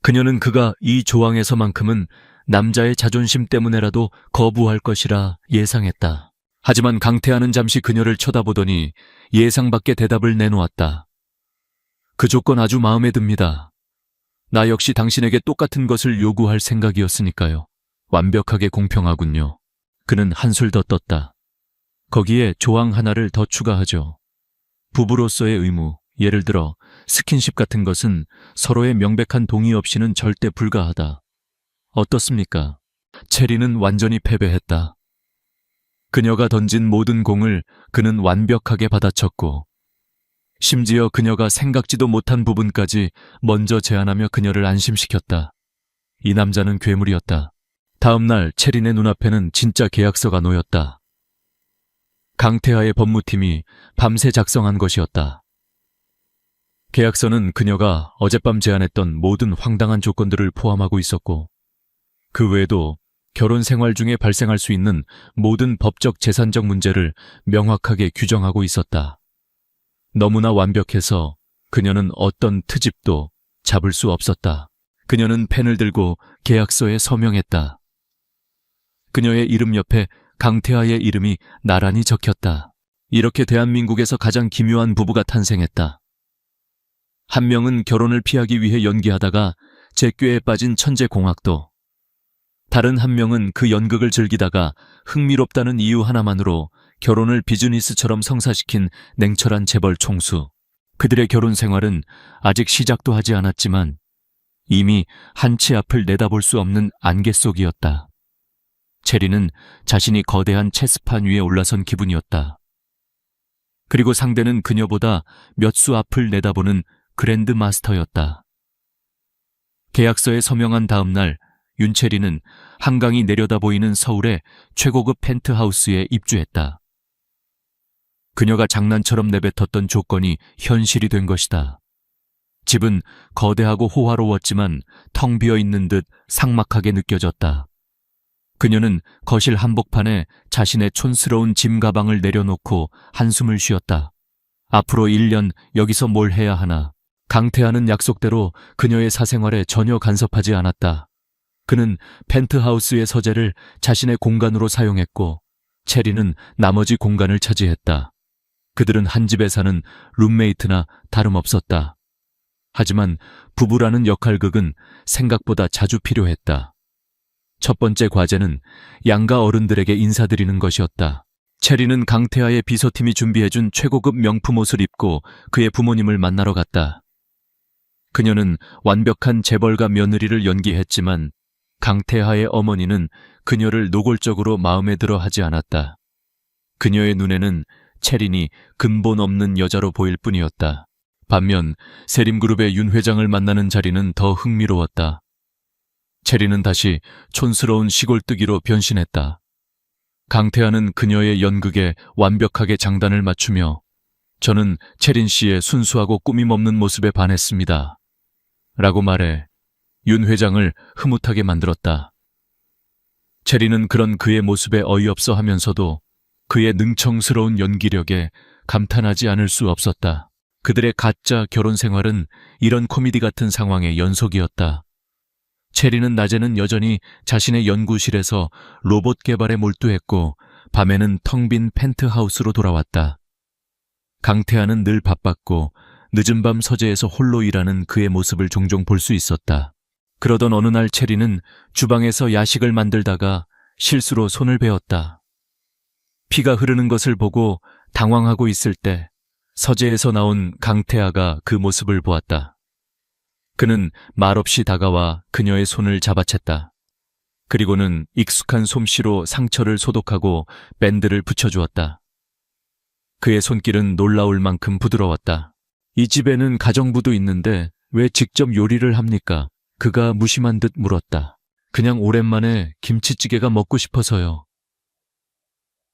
그녀는 그가 이 조항에서만큼은 남자의 자존심 때문에라도 거부할 것이라 예상했다. 하지만 강태하는 잠시 그녀를 쳐다보더니 예상 밖의 대답을 내놓았다. 그 조건 아주 마음에 듭니다. 나 역시 당신에게 똑같은 것을 요구할 생각이었으니까요. 완벽하게 공평하군요. 그는 한술 더 떴다. 거기에 조항 하나를 더 추가하죠. 부부로서의 의무, 예를 들어 스킨십 같은 것은 서로의 명백한 동의 없이는 절대 불가하다. 어떻습니까? 체리는 완전히 패배했다. 그녀가 던진 모든 공을 그는 완벽하게 받아쳤고, 심지어 그녀가 생각지도 못한 부분까지 먼저 제안하며 그녀를 안심시켰다. 이 남자는 괴물이었다. 다음 날 체린의 눈앞에는 진짜 계약서가 놓였다. 강태하의 법무팀이 밤새 작성한 것이었다. 계약서는 그녀가 어젯밤 제안했던 모든 황당한 조건들을 포함하고 있었고, 그 외에도 결혼 생활 중에 발생할 수 있는 모든 법적 재산적 문제를 명확하게 규정하고 있었다. 너무나 완벽해서 그녀는 어떤 트집도 잡을 수 없었다. 그녀는 펜을 들고 계약서에 서명했다. 그녀의 이름 옆에 강태하의 이름이 나란히 적혔다. 이렇게 대한민국에서 가장 기묘한 부부가 탄생했다. 한 명은 결혼을 피하기 위해 연기하다가 제 꾀에 빠진 천재공학도, 다른 한 명은 그 연극을 즐기다가 흥미롭다는 이유 하나만으로 결혼을 비즈니스처럼 성사시킨 냉철한 재벌 총수. 그들의 결혼 생활은 아직 시작도 하지 않았지만 이미 한치 앞을 내다볼 수 없는 안개 속이었다. 체리는 자신이 거대한 체스판 위에 올라선 기분이었다. 그리고 상대는 그녀보다 몇 수 앞을 내다보는 그랜드 마스터였다. 계약서에 서명한 다음 날 윤체리는 한강이 내려다 보이는 서울의 최고급 펜트하우스에 입주했다. 그녀가 장난처럼 내뱉었던 조건이 현실이 된 것이다. 집은 거대하고 호화로웠지만 텅 비어 있는 듯 삭막하게 느껴졌다. 그녀는 거실 한복판에 자신의 촌스러운 짐 가방을 내려놓고 한숨을 쉬었다. 앞으로 1년 여기서 뭘 해야 하나. 강태하는 약속대로 그녀의 사생활에 전혀 간섭하지 않았다. 그는 펜트하우스의 서재를 자신의 공간으로 사용했고 체리는 나머지 공간을 차지했다. 그들은 한 집에 사는 룸메이트나 다름없었다. 하지만 부부라는 역할극은 생각보다 자주 필요했다. 첫 번째 과제는 양가 어른들에게 인사드리는 것이었다. 체리는 강태하의 비서팀이 준비해준 최고급 명품 옷을 입고 그의 부모님을 만나러 갔다. 그녀는 완벽한 재벌가 며느리를 연기했지만 강태하의 어머니는 그녀를 노골적으로 마음에 들어 하지 않았다. 그녀의 눈에는 체린이 근본 없는 여자로 보일 뿐이었다. 반면 세림그룹의 윤 회장을 만나는 자리는 더 흥미로웠다. 체린은 다시 촌스러운 시골뜨기로 변신했다. 강태하는 그녀의 연극에 완벽하게 장단을 맞추며 저는 체린 씨의 순수하고 꾸밈없는 모습에 반했습니다. 라고 말해 윤 회장을 흐뭇하게 만들었다. 체린은 그런 그의 모습에 어이없어 하면서도 그의 능청스러운 연기력에 감탄하지 않을 수 없었다. 그들의 가짜 결혼 생활은 이런 코미디 같은 상황의 연속이었다. 체리는 낮에는 여전히 자신의 연구실에서 로봇 개발에 몰두했고 밤에는 텅 빈 펜트하우스로 돌아왔다. 강태하는 늘 바빴고 늦은 밤 서재에서 홀로 일하는 그의 모습을 종종 볼 수 있었다. 그러던 어느 날 체리는 주방에서 야식을 만들다가 실수로 손을 베었다. 피가 흐르는 것을 보고 당황하고 있을 때 서재에서 나온 강태하가 그 모습을 보았다. 그는 말없이 다가와 그녀의 손을 잡아챘다. 그리고는 익숙한 솜씨로 상처를 소독하고 밴드를 붙여주었다. 그의 손길은 놀라울 만큼 부드러웠다. 이 집에는 가정부도 있는데 왜 직접 요리를 합니까? 그가 무심한 듯 물었다. 그냥 오랜만에 김치찌개가 먹고 싶어서요.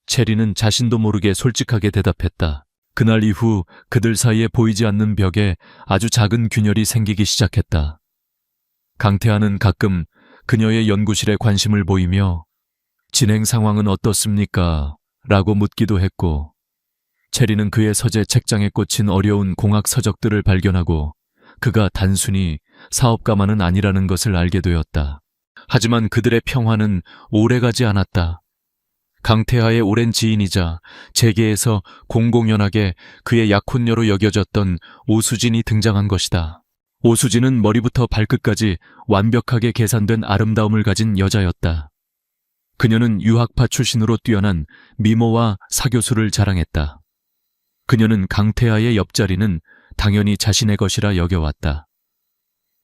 체리는 자신도 모르게 솔직하게 대답했다. 그날 이후 그들 사이에 보이지 않는 벽에 아주 작은 균열이 생기기 시작했다. 강태하는 가끔 그녀의 연구실에 관심을 보이며 진행 상황은 어떻습니까? 라고 묻기도 했고, 체리는 그의 서재 책장에 꽂힌 어려운 공학 서적들을 발견하고 그가 단순히 사업가만은 아니라는 것을 알게 되었다. 하지만 그들의 평화는 오래가지 않았다. 강태하의 오랜 지인이자 재계에서 공공연하게 그의 약혼녀로 여겨졌던 오수진이 등장한 것이다. 오수진은 머리부터 발끝까지 완벽하게 계산된 아름다움을 가진 여자였다. 그녀는 유학파 출신으로 뛰어난 미모와 사교수를 자랑했다. 그녀는 강태하의 옆자리는 당연히 자신의 것이라 여겨왔다.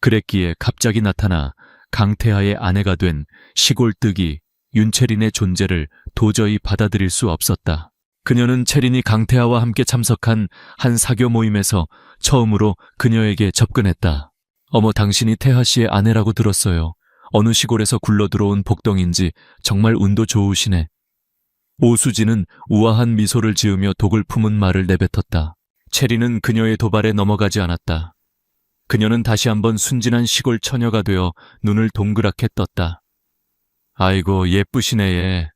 그랬기에 갑자기 나타나 강태하의 아내가 된 시골뜨기 윤채린의 존재를 도저히 받아들일 수 없었다. 그녀는 채린이 강태하와 함께 참석한 한 사교 모임에서 처음으로 그녀에게 접근했다. 어머, 당신이 태하 씨의 아내라고 들었어요. 어느 시골에서 굴러들어온 복덩인지 정말 운도 좋으시네. 오수진은 우아한 미소를 지으며 독을 품은 말을 내뱉었다. 채린은 그녀의 도발에 넘어가지 않았다. 그녀는 다시 한번 순진한 시골 처녀가 되어 눈을 동그랗게 떴다. 아이고, 예쁘시네 예.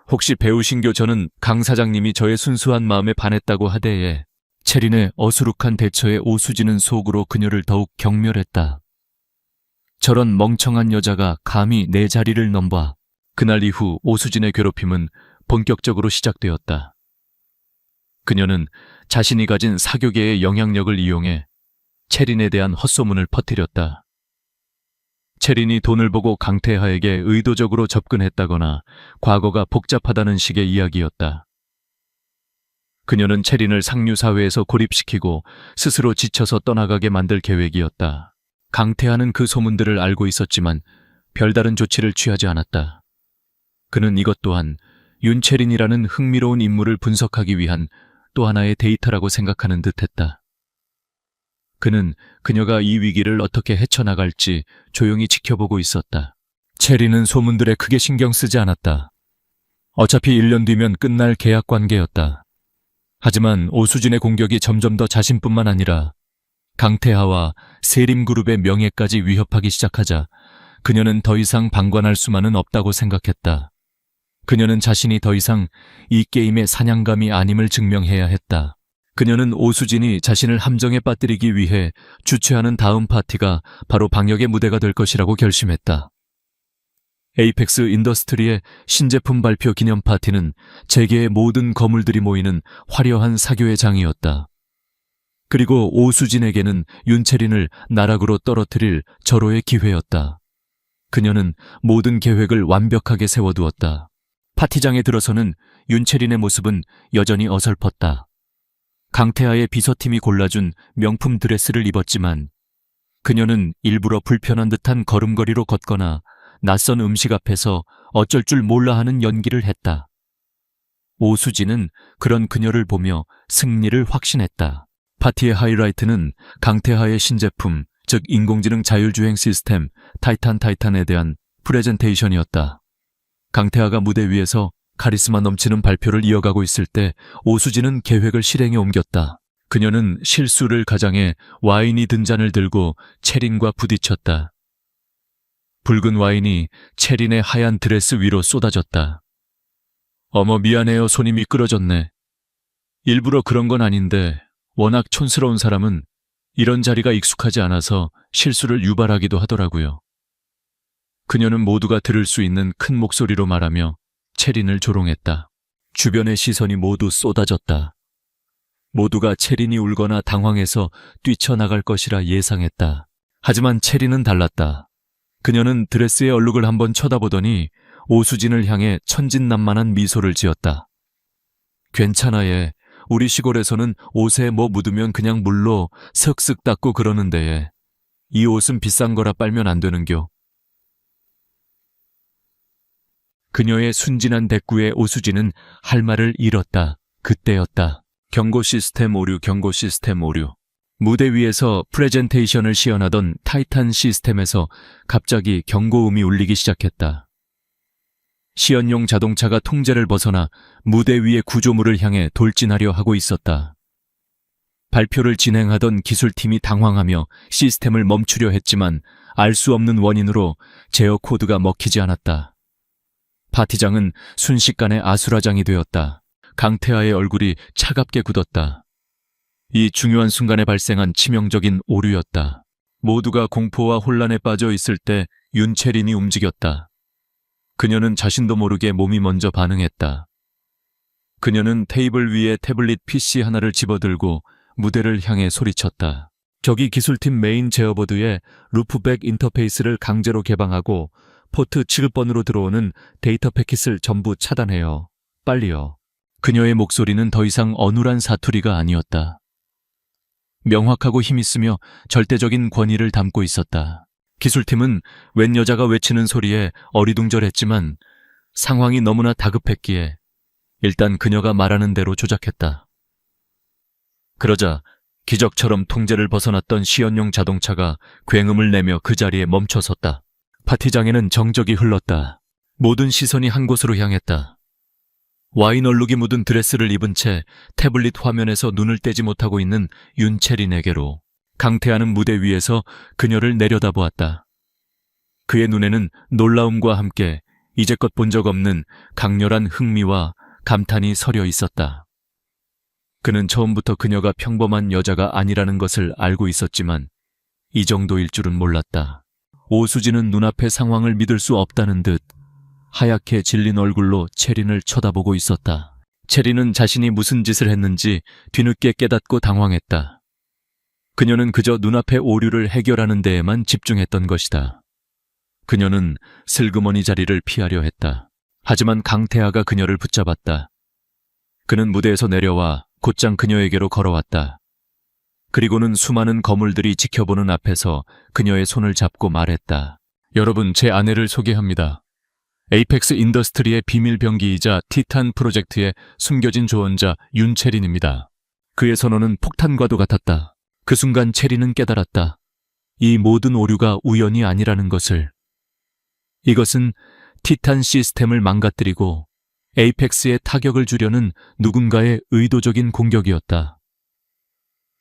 혹시 배우신교? 저는 강 사장님이 저의 순수한 마음에 반했다고 하대예. 채린의 어수룩한 대처에 오수진은 속으로 그녀를 더욱 경멸했다. 저런 멍청한 여자가 감히 내 자리를 넘봐. 그날 이후 오수진의 괴롭힘은 본격적으로 시작되었다. 그녀는 자신이 가진 사교계의 영향력을 이용해 채린에 대한 헛소문을 퍼뜨렸다. 채린이 돈을 보고 강태하에게 의도적으로 접근했다거나 과거가 복잡하다는 식의 이야기였다. 그녀는 채린을 상류사회에서 고립시키고 스스로 지쳐서 떠나가게 만들 계획이었다. 강태하는 그 소문들을 알고 있었지만 별다른 조치를 취하지 않았다. 그는 이것 또한 윤채린이라는 흥미로운 인물을 분석하기 위한 또 하나의 데이터라고 생각하는 듯했다. 그는 그녀가 이 위기를 어떻게 헤쳐나갈지 조용히 지켜보고 있었다. 채린은 소문들에 크게 신경 쓰지 않았다. 어차피 1년 뒤면 끝날 계약 관계였다. 하지만 오수진의 공격이 점점 더 자신뿐만 아니라 강태하와 세림그룹의 명예까지 위협하기 시작하자 그녀는 더 이상 방관할 수만은 없다고 생각했다. 그녀는 자신이 더 이상 이 게임의 사냥감이 아님을 증명해야 했다. 그녀는 오수진이 자신을 함정에 빠뜨리기 위해 주최하는 다음 파티가 바로 방역의 무대가 될 것이라고 결심했다. 에이펙스 인더스트리의 신제품 발표 기념 파티는 재계의 모든 거물들이 모이는 화려한 사교의 장이었다. 그리고 오수진에게는 윤채린을 나락으로 떨어뜨릴 절호의 기회였다. 그녀는 모든 계획을 완벽하게 세워두었다. 파티장에 들어서는 윤채린의 모습은 여전히 어설펐다. 강태하의 비서팀이 골라준 명품 드레스를 입었지만 그녀는 일부러 불편한 듯한 걸음걸이로 걷거나 낯선 음식 앞에서 어쩔 줄 몰라 하는 연기를 했다. 오수진은 그런 그녀를 보며 승리를 확신했다. 파티의 하이라이트는 강태하의 신제품, 즉 인공지능 자율주행 시스템 타이탄에 대한 프레젠테이션이었다. 강태하가 무대 위에서 카리스마 넘치는 발표를 이어가고 있을 때 오수진은 계획을 실행에 옮겼다. 그녀는 실수를 가장해 와인이 든 잔을 들고 채린과 부딪혔다. 붉은 와인이 채린의 하얀 드레스 위로 쏟아졌다. 어머, 미안해요. 손이 미끄러졌네. 일부러 그런 건 아닌데 워낙 촌스러운 사람은 이런 자리가 익숙하지 않아서 실수를 유발하기도 하더라고요. 그녀는 모두가 들을 수 있는 큰 목소리로 말하며 채린을 조롱했다. 주변의 시선이 모두 쏟아졌다. 모두가 채린이 울거나 당황해서 뛰쳐나갈 것이라 예상했다. 하지만 채린은 달랐다. 그녀는 드레스의 얼룩을 한번 쳐다보더니 오수진을 향해 천진난만한 미소를 지었다. 괜찮아 얘. 우리 시골에서는 옷에 뭐 묻으면 그냥 물로 슥슥 닦고 그러는데 얘. 이 옷은 비싼 거라 빨면 안 되는겨. 그녀의 순진한 대꾸에 오수진은 할 말을 잃었다. 그때였다. 경고 시스템 오류. 무대 위에서 프레젠테이션을 시연하던 타이탄 시스템에서 갑자기 경고음이 울리기 시작했다. 시연용 자동차가 통제를 벗어나 무대 위의 구조물을 향해 돌진하려 하고 있었다. 발표를 진행하던 기술팀이 당황하며 시스템을 멈추려 했지만 알 수 없는 원인으로 제어 코드가 먹히지 않았다. 파티장은 순식간에 아수라장이 되었다. 강태하의 얼굴이 차갑게 굳었다. 이 중요한 순간에 발생한 치명적인 오류였다. 모두가 공포와 혼란에 빠져 있을 때 윤채린이 움직였다. 그녀는 자신도 모르게 몸이 먼저 반응했다. 그녀는 테이블 위에 태블릿 PC 하나를 집어들고 무대를 향해 소리쳤다. 저기 기술팀 메인 제어보드에 루프백 인터페이스를 강제로 개방하고 포트 취급번으로 들어오는 데이터 패킷을 전부 차단해요. 빨리요. 그녀의 목소리는 더 이상 어눌한 사투리가 아니었다. 명확하고 힘있으며 절대적인 권위를 담고 있었다. 기술팀은 웬 여자가 외치는 소리에 어리둥절했지만 상황이 너무나 다급했기에 일단 그녀가 말하는 대로 조작했다. 그러자 기적처럼 통제를 벗어났던 시연용 자동차가 굉음을 내며 그 자리에 멈춰섰다. 파티장에는 정적이 흘렀다. 모든 시선이 한 곳으로 향했다. 와인 얼룩이 묻은 드레스를 입은 채 태블릿 화면에서 눈을 떼지 못하고 있는 윤채린에게로 강태하는 무대 위에서 그녀를 내려다보았다. 그의 눈에는 놀라움과 함께 이제껏 본 적 없는 강렬한 흥미와 감탄이 서려 있었다. 그는 처음부터 그녀가 평범한 여자가 아니라는 것을 알고 있었지만 이 정도일 줄은 몰랐다. 오수진은 눈앞의 상황을 믿을 수 없다는 듯 하얗게 질린 얼굴로 채린을 쳐다보고 있었다. 채린은 자신이 무슨 짓을 했는지 뒤늦게 깨닫고 당황했다. 그녀는 그저 눈앞의 오류를 해결하는 데에만 집중했던 것이다. 그녀는 슬그머니 자리를 피하려 했다. 하지만 강태하가 그녀를 붙잡았다. 그는 무대에서 내려와 곧장 그녀에게로 걸어왔다. 그리고는 수많은 거물들이 지켜보는 앞에서 그녀의 손을 잡고 말했다. 여러분, 제 아내를 소개합니다. 에이펙스 인더스트리의 비밀 병기이자 티탄 프로젝트의 숨겨진 조언자 윤채린입니다. 그의 선언은 폭탄과도 같았다. 그 순간 채린은 깨달았다. 이 모든 오류가 우연이 아니라는 것을. 이것은 티탄 시스템을 망가뜨리고 에이펙스에 타격을 주려는 누군가의 의도적인 공격이었다.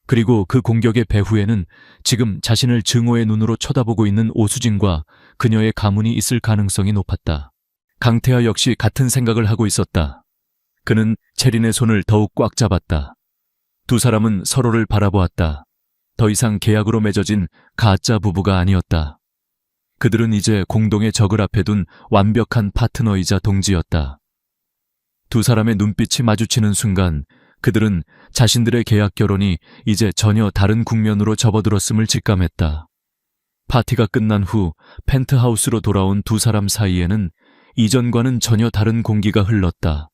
그리고 그 공격의 배후에는 지금 자신을 증오의 눈으로 쳐다보고 있는 오수진과 그녀의 가문이 있을 가능성이 높았다. 강태하 역시 같은 생각을 하고 있었다. 그는 채린의 손을 더욱 꽉 잡았다. 두 사람은 서로를 바라보았다. 더 이상 계약으로 맺어진 가짜 부부가 아니었다. 그들은 이제 공동의 적을 앞에 둔 완벽한 파트너이자 동지였다. 두 사람의 눈빛이 마주치는 순간 그들은 자신들의 계약 결혼이 이제 전혀 다른 국면으로 접어들었음을 직감했다. 파티가 끝난 후 펜트하우스로 돌아온 두 사람 사이에는 이전과는 전혀 다른 공기가 흘렀다.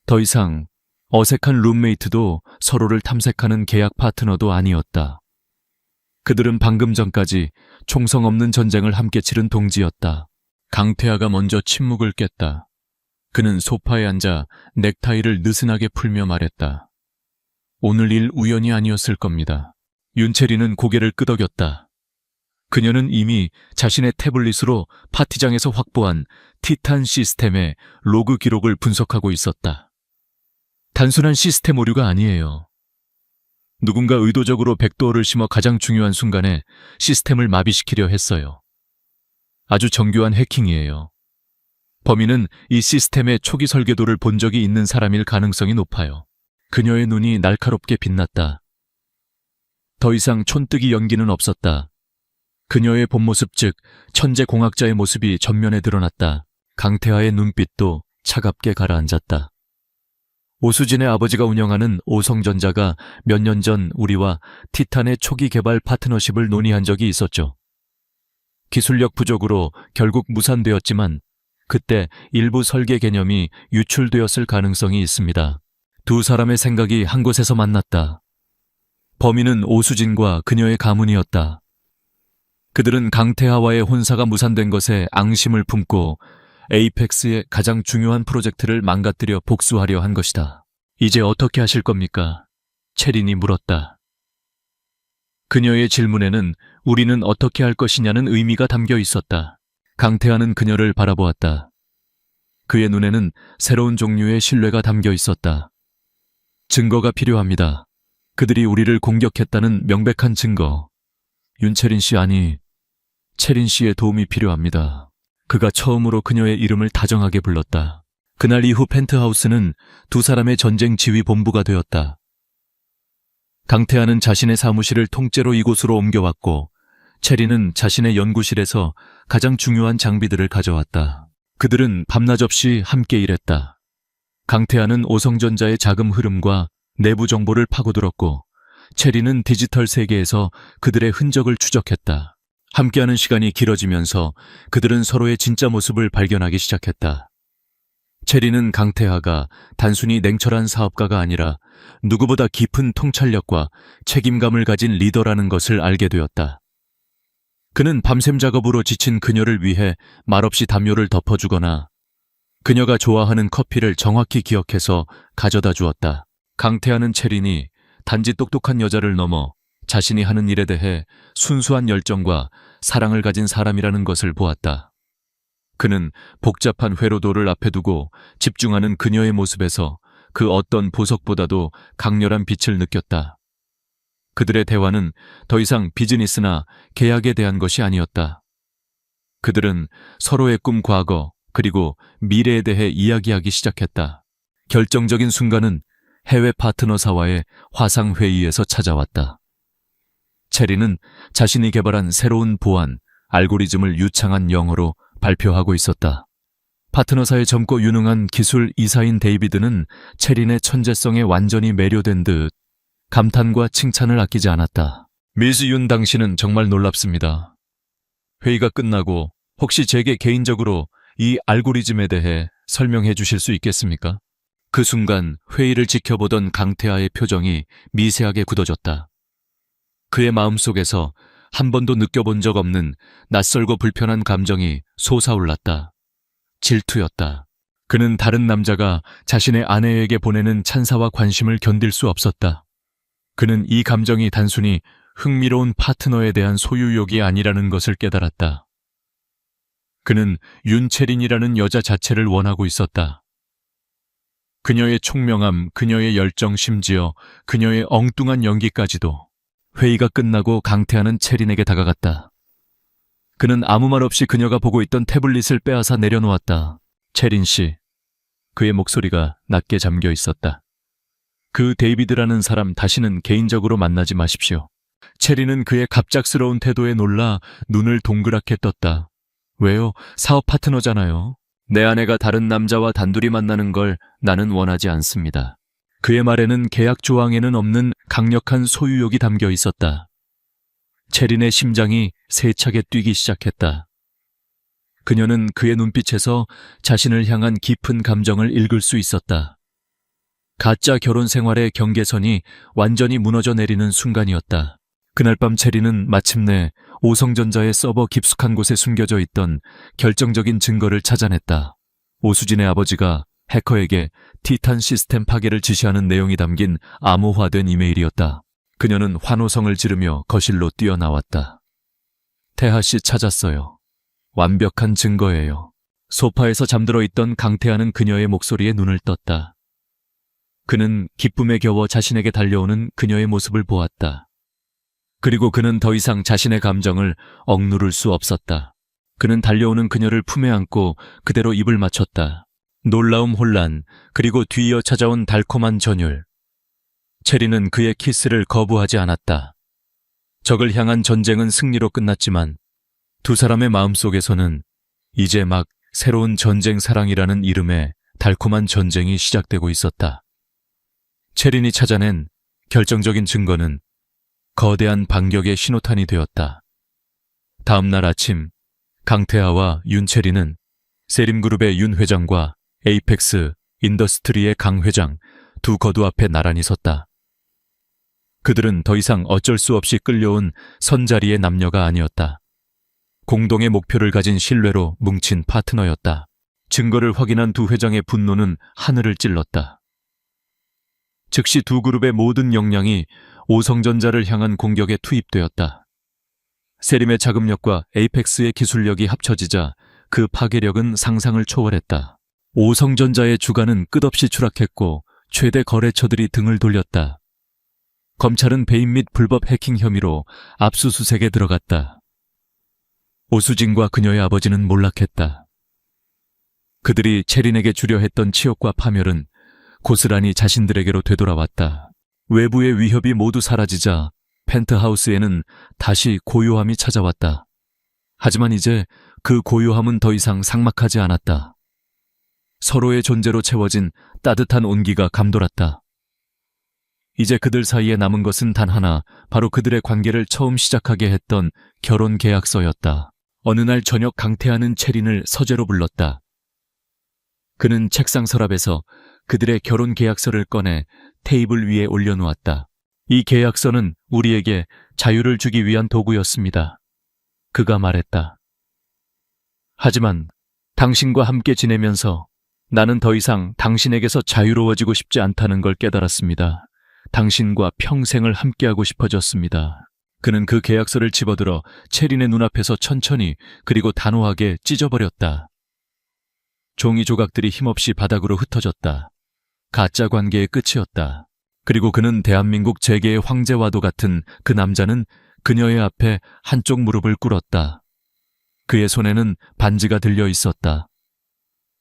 더 이상 어색한 룸메이트도 서로를 탐색하는 계약 파트너도 아니었다. 그들은 방금 전까지 총성 없는 전쟁을 함께 치른 동지였다. 강태하가 먼저 침묵을 깼다. 그는 소파에 앉아 넥타이를 느슨하게 풀며 말했다. 오늘 일 우연이 아니었을 겁니다. 윤채린은 고개를 끄덕였다. 그녀는 이미 자신의 태블릿으로 파티장에서 확보한 티탄 시스템의 로그 기록을 분석하고 있었다. 단순한 시스템 오류가 아니에요. 누군가 의도적으로 백도어를 심어 가장 중요한 순간에 시스템을 마비시키려 했어요. 아주 정교한 해킹이에요. 범인은 이 시스템의 초기 설계도를 본 적이 있는 사람일 가능성이 높아요. 그녀의 눈이 날카롭게 빛났다. 더 이상 촌뜨기 연기는 없었다. 그녀의 본 모습 즉 천재 공학자의 모습이 전면에 드러났다. 강태하의 눈빛도 차갑게 가라앉았다. 오수진의 아버지가 운영하는 오성전자가 몇 년 전 우리와 티탄의 초기 개발 파트너십을 논의한 적이 있었죠. 기술력 부족으로 결국 무산되었지만 그때 일부 설계 개념이 유출되었을 가능성이 있습니다. 두 사람의 생각이 한 곳에서 만났다. 범인은 오수진과 그녀의 가문이었다. 그들은 강태하와의 혼사가 무산된 것에 앙심을 품고 에이펙스의 가장 중요한 프로젝트를 망가뜨려 복수하려 한 것이다. 이제 어떻게 하실 겁니까? 채린이 물었다. 그녀의 질문에는 우리는 어떻게 할 것이냐는 의미가 담겨 있었다. 강태하는 그녀를 바라보았다. 그의 눈에는 새로운 종류의 신뢰가 담겨 있었다. 증거가 필요합니다. 그들이 우리를 공격했다는 명백한 증거. 윤채린 씨 아니, 채린 씨의 도움이 필요합니다. 그가 처음으로 그녀의 이름을 다정하게 불렀다. 그날 이후 펜트하우스는 두 사람의 전쟁 지휘 본부가 되었다. 강태하는 자신의 사무실을 통째로 이곳으로 옮겨왔고 체리는 자신의 연구실에서 가장 중요한 장비들을 가져왔다. 그들은 밤낮 없이 함께 일했다. 강태하는 오성전자의 자금 흐름과 내부 정보를 파고들었고 체리는 디지털 세계에서 그들의 흔적을 추적했다. 함께하는 시간이 길어지면서 그들은 서로의 진짜 모습을 발견하기 시작했다. 체리는 강태하가 단순히 냉철한 사업가가 아니라 누구보다 깊은 통찰력과 책임감을 가진 리더라는 것을 알게 되었다. 그는 밤샘 작업으로 지친 그녀를 위해 말없이 담요를 덮어주거나 그녀가 좋아하는 커피를 정확히 기억해서 가져다 주었다. 강태하는 체린이 단지 똑똑한 여자를 넘어 자신이 하는 일에 대해 순수한 열정과 사랑을 가진 사람이라는 것을 보았다. 그는 복잡한 회로도를 앞에 두고 집중하는 그녀의 모습에서 그 어떤 보석보다도 강렬한 빛을 느꼈다. 그들의 대화는 더 이상 비즈니스나 계약에 대한 것이 아니었다. 그들은 서로의 꿈 과거 그리고 미래에 대해 이야기하기 시작했다. 결정적인 순간은 해외 파트너사와의 화상회의에서 찾아왔다. 체리는 자신이 개발한 새로운 보안, 알고리즘을 유창한 영어로 발표하고 있었다. 파트너사의 젊고 유능한 기술 이사인 데이비드는 체린의 천재성에 완전히 매료된 듯 감탄과 칭찬을 아끼지 않았다. 미스 윤 당신은 정말 놀랍습니다. 회의가 끝나고 혹시 제게 개인적으로 이 알고리즘에 대해 설명해 주실 수 있겠습니까? 그 순간 회의를 지켜보던 강태하의 표정이 미세하게 굳어졌다. 그의 마음속에서 한 번도 느껴본 적 없는 낯설고 불편한 감정이 솟아올랐다. 질투였다. 그는 다른 남자가 자신의 아내에게 보내는 찬사와 관심을 견딜 수 없었다. 그는 이 감정이 단순히 흥미로운 파트너에 대한 소유욕이 아니라는 것을 깨달았다. 그는 윤채린이라는 여자 자체를 원하고 있었다. 그녀의 총명함, 그녀의 열정, 심지어 그녀의 엉뚱한 연기까지도. 회의가 끝나고 강태하는 체린에게 다가갔다. 그는 아무 말 없이 그녀가 보고 있던 태블릿을 빼앗아 내려놓았다. 체린 씨. 그의 목소리가 낮게 잠겨 있었다. 그 데이비드라는 사람 다시는 개인적으로 만나지 마십시오. 체린은 그의 갑작스러운 태도에 놀라 눈을 동그랗게 떴다. 왜요? 사업 파트너잖아요. 내 아내가 다른 남자와 단둘이 만나는 걸 나는 원하지 않습니다. 그의 말에는 계약 조항에는 없는 강력한 소유욕이 담겨 있었다. 체린의 심장이 세차게 뛰기 시작했다. 그녀는 그의 눈빛에서 자신을 향한 깊은 감정을 읽을 수 있었다. 가짜 결혼 생활의 경계선이 완전히 무너져 내리는 순간이었다. 그날 밤 체린은 마침내 오성전자의 서버 깊숙한 곳에 숨겨져 있던 결정적인 증거를 찾아냈다. 오수진의 아버지가 해커에게 티탄 시스템 파괴를 지시하는 내용이 담긴 암호화된 이메일이었다. 그녀는 환호성을 지르며 거실로 뛰어나왔다. 태하 씨 찾았어요. 완벽한 증거예요. 소파에서 잠들어 있던 강태하는 그녀의 목소리에 눈을 떴다. 그는 기쁨에 겨워 자신에게 달려오는 그녀의 모습을 보았다. 그리고 그는 더 이상 자신의 감정을 억누를 수 없었다. 그는 달려오는 그녀를 품에 안고 그대로 입을 맞췄다. 놀라움, 혼란, 그리고 뒤이어 찾아온 달콤한 전율. 체리는 그의 키스를 거부하지 않았다. 적을 향한 전쟁은 승리로 끝났지만 두 사람의 마음속에서는 이제 막 새로운 전쟁 사랑이라는 이름의 달콤한 전쟁이 시작되고 있었다. 체린이 찾아낸 결정적인 증거는 거대한 반격의 신호탄이 되었다. 다음 날 아침 강태하와 윤채린은 세림그룹의 윤 회장과 에이펙스 인더스트리의 강 회장 두 거두 앞에 나란히 섰다. 그들은 더 이상 어쩔 수 없이 끌려온 선자리의 남녀가 아니었다. 공동의 목표를 가진 신뢰로 뭉친 파트너였다. 증거를 확인한 두 회장의 분노는 하늘을 찔렀다. 즉시 두 그룹의 모든 역량이 오성전자를 향한 공격에 투입되었다. 세림의 자금력과 에이펙스의 기술력이 합쳐지자 그 파괴력은 상상을 초월했다. 오성전자의 주가는 끝없이 추락했고 최대 거래처들이 등을 돌렸다. 검찰은 배임 및 불법 해킹 혐의로 압수수색에 들어갔다. 오수진과 그녀의 아버지는 몰락했다. 그들이 체린에게 주려 했던 치욕과 파멸은 고스란히 자신들에게로 되돌아왔다. 외부의 위협이 모두 사라지자 펜트하우스에는 다시 고요함이 찾아왔다. 하지만 이제 그 고요함은 더 이상 삭막하지 않았다. 서로의 존재로 채워진 따뜻한 온기가 감돌았다. 이제 그들 사이에 남은 것은 단 하나, 바로 그들의 관계를 처음 시작하게 했던 결혼 계약서였다. 어느 날 저녁 강태하는 체린을 서재로 불렀다. 그는 책상 서랍에서 그들의 결혼 계약서를 꺼내 테이블 위에 올려놓았다. 이 계약서는 우리에게 자유를 주기 위한 도구였습니다. 그가 말했다. 하지만 당신과 함께 지내면서 나는 더 이상 당신에게서 자유로워지고 싶지 않다는 걸 깨달았습니다. 당신과 평생을 함께하고 싶어졌습니다. 그는 그 계약서를 집어들어 체린의 눈앞에서 천천히 그리고 단호하게 찢어버렸다. 종이 조각들이 힘없이 바닥으로 흩어졌다. 가짜 관계의 끝이었다. 그리고 그는 대한민국 재계의 황제와도 같은 그 남자는 그녀의 앞에 한쪽 무릎을 꿇었다. 그의 손에는 반지가 들려 있었다.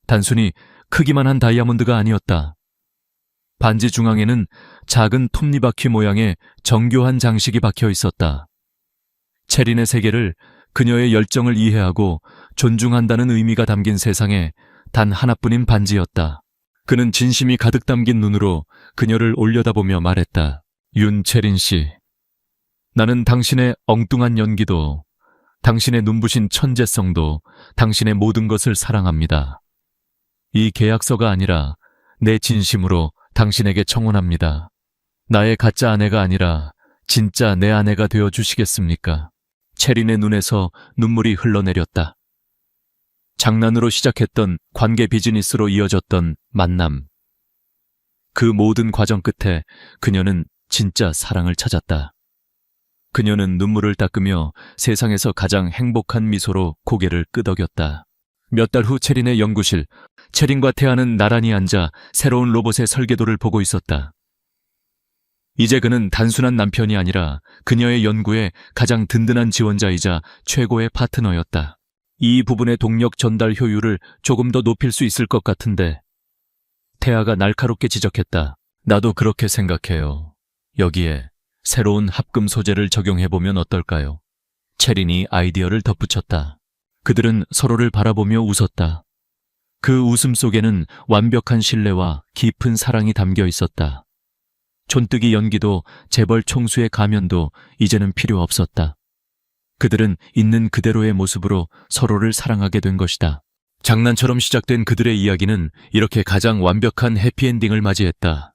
단순히 크기만 한 다이아몬드가 아니었다. 반지 중앙에는 작은 톱니바퀴 모양의 정교한 장식이 박혀 있었다. 체린의 세계를, 그녀의 열정을 이해하고 존중한다는 의미가 담긴 세상에 단 하나뿐인 반지였다. 그는 진심이 가득 담긴 눈으로 그녀를 올려다보며 말했다. 윤체린 씨, 나는 당신의 엉뚱한 연기도, 당신의 눈부신 천재성도, 당신의 모든 것을 사랑합니다. 이 계약서가 아니라 내 진심으로 당신에게 청혼합니다. 나의 가짜 아내가 아니라 진짜 내 아내가 되어 주시겠습니까? 체린의 눈에서 눈물이 흘러내렸다. 장난으로 시작했던 관계 비즈니스로 이어졌던 만남. 그 모든 과정 끝에 그녀는 진짜 사랑을 찾았다. 그녀는 눈물을 닦으며 세상에서 가장 행복한 미소로 고개를 끄덕였다. 몇 달 후 체린의 연구실, 체린과 태아는 나란히 앉아 새로운 로봇의 설계도를 보고 있었다. 이제 그는 단순한 남편이 아니라 그녀의 연구에 가장 든든한 지원자이자 최고의 파트너였다. 이 부분의 동력 전달 효율을 조금 더 높일 수 있을 것 같은데. 태아가 날카롭게 지적했다. 나도 그렇게 생각해요. 여기에 새로운 합금 소재를 적용해보면 어떨까요? 체린이 아이디어를 덧붙였다. 그들은 서로를 바라보며 웃었다. 그 웃음 속에는 완벽한 신뢰와 깊은 사랑이 담겨 있었다. 촌뜨기 연기도 재벌 총수의 가면도 이제는 필요 없었다. 그들은 있는 그대로의 모습으로 서로를 사랑하게 된 것이다. 장난처럼 시작된 그들의 이야기는 이렇게 가장 완벽한 해피엔딩을 맞이했다.